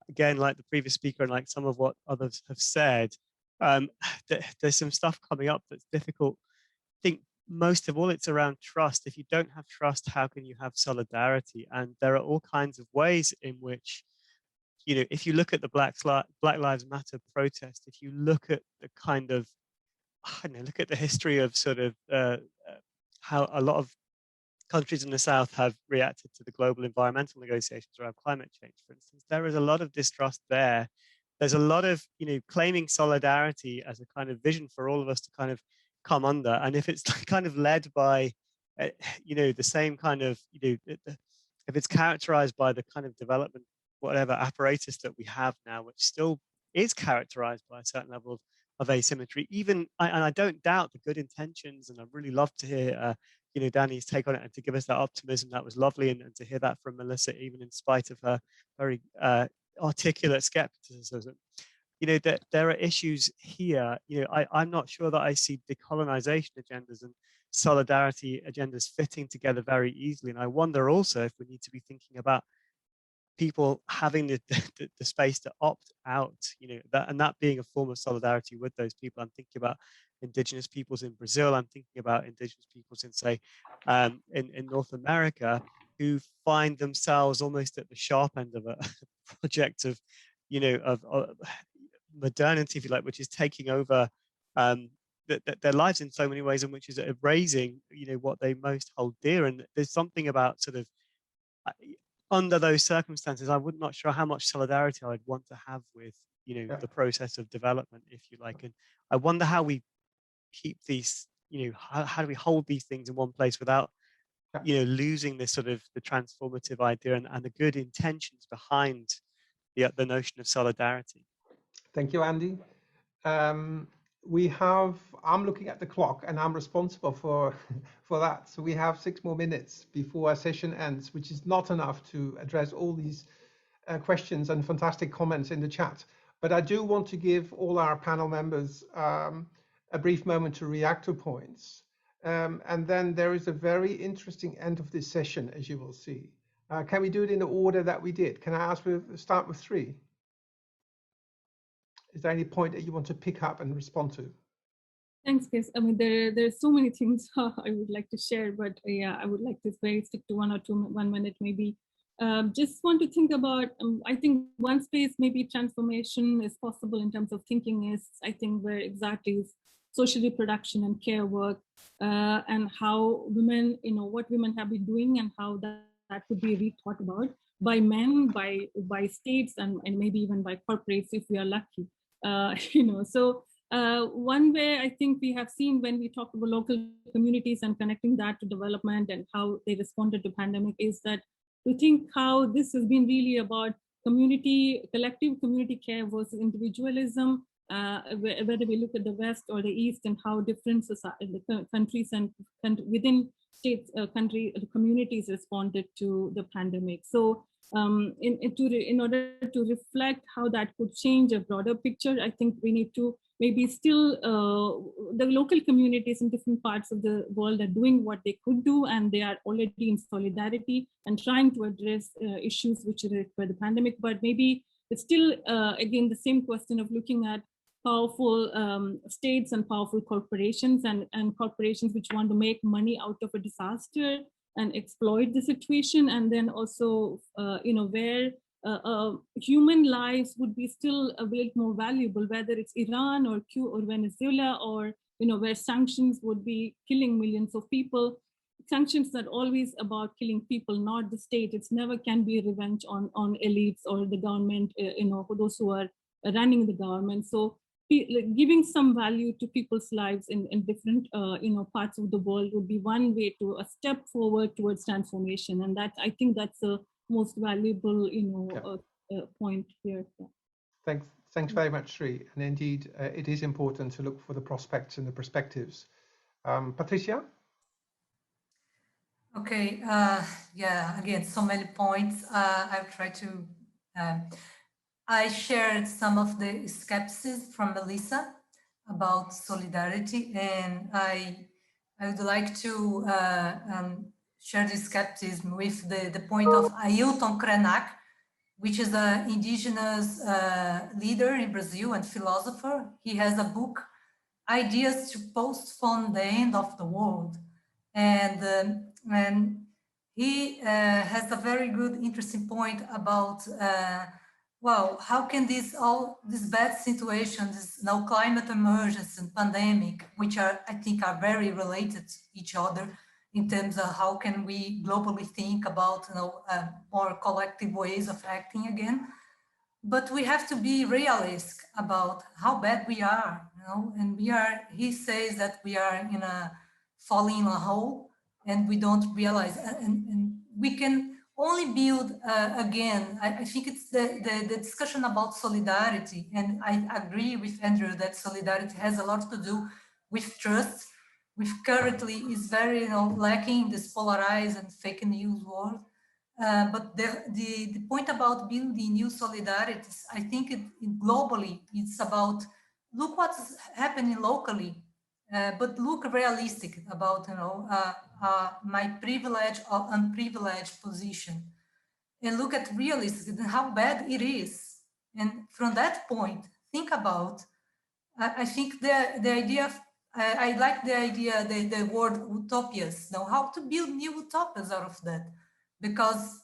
again, like the previous speaker and like some of what others have said, there's some stuff coming up that's difficult. I think most of all, it's around trust. If you don't have trust, how can you have solidarity? And there are all kinds of ways in which, if you look at the Black Lives Matter protest, if you look at the kind of, look at the history of sort of how a lot of countries in the South have reacted to the global environmental negotiations around climate change, for instance, there is a lot of distrust there. There's a lot of, claiming solidarity as a kind of vision for all of us to kind of come under. And if it's kind of led by, the same kind of, if it's characterized by the kind of development, whatever apparatus that we have now, which still is characterized by a certain level of asymmetry, even, and I don't doubt the good intentions, and I'd really love to hear, Danny's take on it and to give us that optimism. That was lovely, and to hear that from Melissa, even in spite of her very articulate skepticism. That there are issues here. I'm not sure that I see decolonization agendas and solidarity agendas fitting together very easily. And I wonder also if we need to be thinking about people having the space to opt out, that being a form of solidarity with those people. I'm thinking about indigenous peoples in Brazil. I'm thinking about indigenous peoples in, say, in North America, who find themselves almost at the sharp end of a project of, of modernity, if you like, which is taking over their lives in so many ways, and which is erasing, what they most hold dear. And there's something about sort of, under those circumstances, I'm not sure how much solidarity I'd want to have with, the process of development, if you like. And I wonder how we keep these, how do we hold these things in one place without, losing this sort of the transformative idea and the good intentions behind the notion of solidarity. Thank you, Andy. I'm looking at the clock and I'm responsible for that. So we have 6 more minutes before our session ends, which is not enough to address all these questions and fantastic comments in the chat. But I do want to give all our panel members a brief moment to react to points. And then there is a very interesting end of this session, as you will see. Can we do it in the order that we did? Can I ask we start with 3? Is there any point that you want to pick up and respond to? Thanks, Chris. I mean, there's so many things I would like to share, but yeah, I would like to stick to 1 minute maybe. Just want to think about, I think one space maybe transformation is possible in terms of thinking is, I think, where exactly is social reproduction and care work, and how women, what women have been doing and how that could be rethought about by men, by states, and maybe even by corporates if we are lucky. So one way I think we have seen when we talk about local communities and connecting that to development and how they responded to pandemic is that to think how this has been really about collective community care versus individualism, whether we look at the West or the East, and how different countries and within states, communities responded to the pandemic. So in order to reflect how that could change a broader picture, I think we maybe still the local communities in different parts of the world are doing what they could do, and they are already in solidarity and trying to address issues which are related by the pandemic. But maybe it's still, again, the same question of looking at powerful states and powerful corporations and corporations which want to make money out of a disaster and exploit the situation. And then also, where human lives would be still a bit more valuable, whether it's Iran or Cuba or Venezuela, or where sanctions would be killing millions of people. Sanctions are always about killing people, not the state. It's never can be revenge on elites or the government, for those who are running the government. So giving some value to people's lives in different parts of the world would be one way to a step forward towards transformation. And that, I think that's a most valuable point here. Thanks very much, Sri. And indeed, it is important to look for the prospects and the perspectives. Patricia? Okay, yeah, again, so many points. I'll try to, I shared some of the skepticism from Melissa about solidarity, and I would like to share the skepticism with the point of Ailton Krenak, which is an indigenous leader in Brazil and philosopher. He has a book, Ideas to Postpone the End of the World. And he has a very good, interesting point about, well, how can this bad situations, now climate emergence and pandemic, which are, I think, are very related to each other in terms of how can we globally think about, more collective ways of acting again. But we have to be realistic about how bad we are, and he says that we are falling in a hole, and we don't realize, and we can only build again. I think it's the discussion about solidarity, and I agree with Andrew that solidarity has a lot to do with trust, which currently is very lacking in this polarized and fake news world. But the point about building new solidarities, I think globally it's about look what's happening locally, but look realistic about my privileged or unprivileged position, and look at realistic and how bad it is. And from that point, think about. I think the idea of I like the idea, the word utopias. Now, how to build new utopias out of that? Because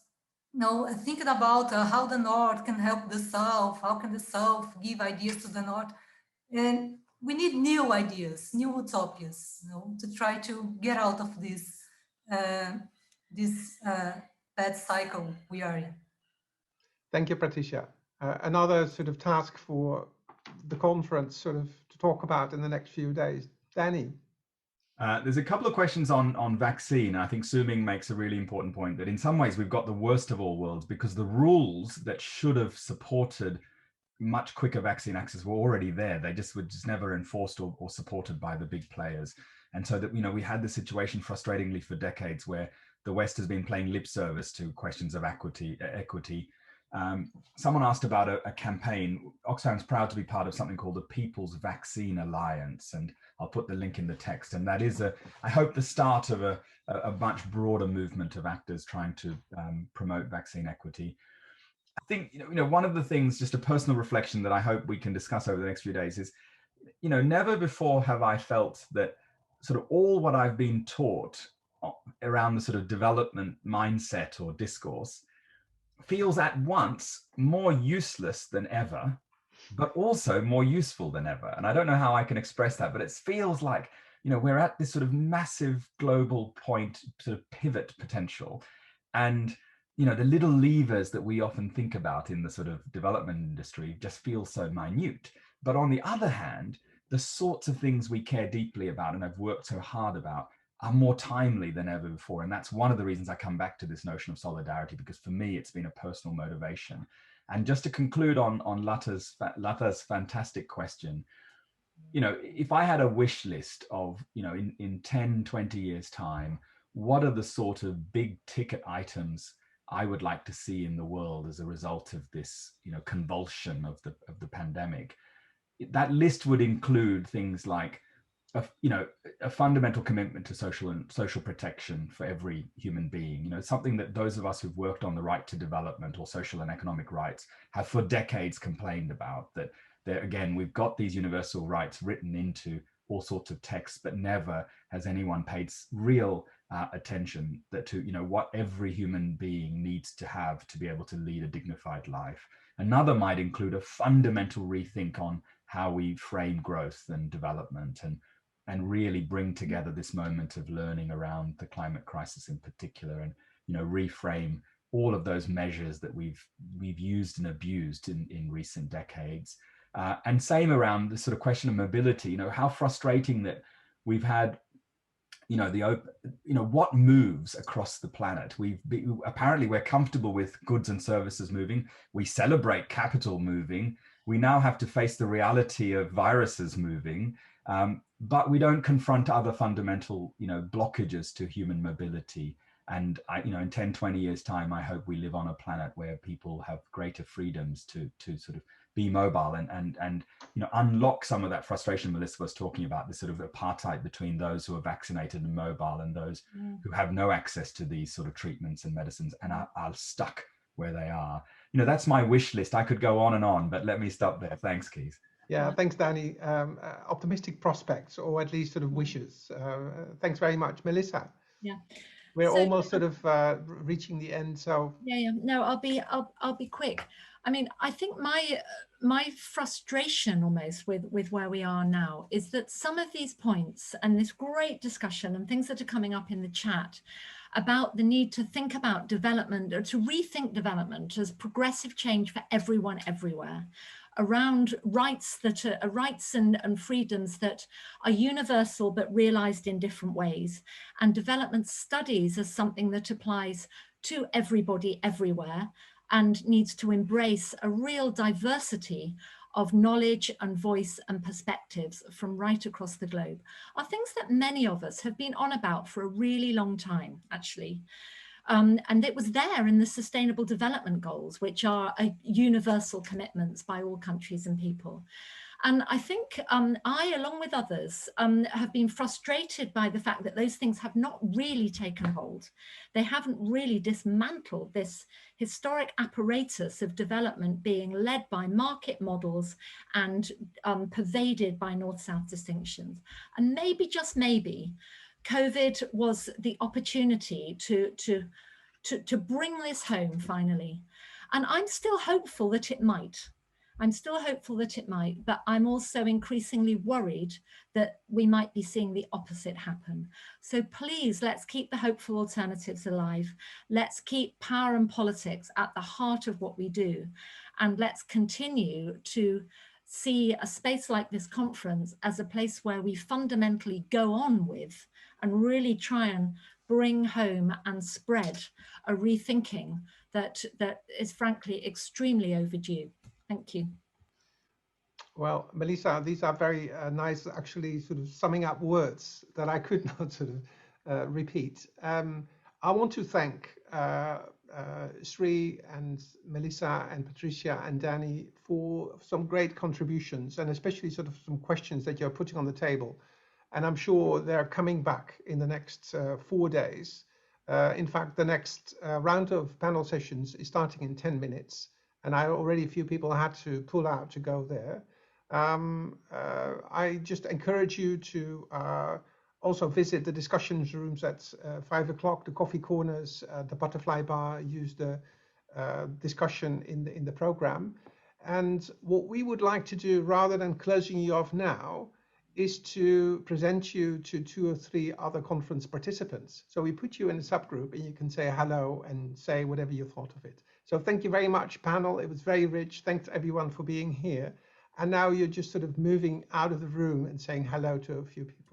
thinking about how the North can help the South, how can the South give ideas to the North, and we need new ideas, new utopias, to try to get out of this bad cycle we are in. Thank you, Patricia. Another sort of task for the conference sort of to talk about in the next few days. Danny? There's a couple of questions on vaccine. I think Su-Ming makes a really important point that in some ways we've got the worst of all worlds, because the rules that should have supported much quicker vaccine access were already there. They were just never enforced or supported by the big players. And so that, we had the situation frustratingly for decades where the West has been playing lip service to questions of equity. Someone asked about a campaign. Oxfam's proud to be part of something called the People's Vaccine Alliance, and I'll put the link in the text. And that is, I hope, the start of a much broader movement of actors trying to promote vaccine equity. I think, one of the things, just a personal reflection that I hope we can discuss over the next few days is, never before have I felt that sort of all what I've been taught around the sort of development mindset or discourse feels at once more useless than ever, but also more useful than ever. And I don't know how I can express that, but it feels like, we're at this sort of massive global point, sort of pivot potential. And, the little levers that we often think about in the sort of development industry just feel so minute. But on the other hand, the sorts of things we care deeply about and have worked so hard about are more timely than ever before. And that's one of the reasons I come back to this notion of solidarity, because for me, it's been a personal motivation. And just to conclude on Lata's fantastic question, if I had a wish list of, in 10, 20 years time, what are the sort of big ticket items I would like to see in the world as a result of this, convulsion of the pandemic? that list would include things like a fundamental commitment to social protection for every human being, something that those of us who've worked on the right to development or social and economic rights have for decades complained about, that again, we've got these universal rights written into all sorts of texts, but never has anyone paid real attention to what every human being needs to have to be able to lead a dignified life. Another might include a fundamental rethink on how we frame growth and development, and really bring together this moment of learning around the climate crisis in particular, and reframe all of those measures that we've used and abused in recent decades. And same around the sort of question of mobility, how frustrating that we've had, what moves across the planet. Apparently we're comfortable with goods and services moving. We celebrate capital moving. We now have to face the reality of viruses moving, but we don't confront other fundamental, blockages to human mobility. And in 10, 20 years time, I hope we live on a planet where people have greater freedoms to sort of be mobile and unlock some of that frustration Melissa was talking about, this sort of apartheid between those who are vaccinated and mobile and those who have no access to these sort of treatments and medicines and are stuck where they are. That's my wish list. I could go on, but let me stop there. Thanks, Keith. Yeah, thanks, Danny. Optimistic prospects, or at least sort of wishes. Thanks very much, Melissa. Yeah. We're almost sort of reaching the end, so yeah. No, I'll be quick. I mean, I think my frustration almost with where we are now is that some of these points and this great discussion and things that are coming up in the chat about the need to think about development, or to rethink development as progressive change for everyone everywhere, around rights that are rights and freedoms that are universal but realized in different ways, and development studies as something that applies to everybody everywhere and needs to embrace a real diversity of knowledge and voice and perspectives from right across the globe, are things that many of us have been on about for a really long time, actually. And it was there in the Sustainable Development Goals, which are universal commitments by all countries and people. And I think I, along with others, have been frustrated by the fact that those things have not really taken hold. They haven't really dismantled this historic apparatus of development being led by market models and pervaded by North-South distinctions. And maybe, just maybe, COVID was the opportunity to bring this home finally. And I'm still hopeful that it might. But I'm also increasingly worried that we might be seeing the opposite happen. So please, let's keep the hopeful alternatives alive. Let's keep power and politics at the heart of what we do. And let's continue to see a space like this conference as a place where we fundamentally go on with and really try and bring home and spread a rethinking that is frankly extremely overdue. Thank you. Well, Melissa, these are very nice, actually, sort of summing up words that I could not sort of repeat. I want to thank Sri and Melissa and Patricia and Danny for some great contributions, and especially sort of some questions that you're putting on the table. And I'm sure they're coming back in the next 4 days. In fact, the next round of panel sessions is starting in 10 minutes. And a few people had to pull out to go there. I just encourage you to also visit the discussions rooms at 5 o'clock, the coffee corners, the butterfly bar, use the discussion in the program. And what we would like to do, rather than closing you off now, is to present you to 2 or 3 other conference participants. So we put you in a subgroup and you can say hello and say whatever you thought of it. So thank you very much, panel. It was very rich. Thanks everyone for being here. And now you're just sort of moving out of the room and saying hello to a few people.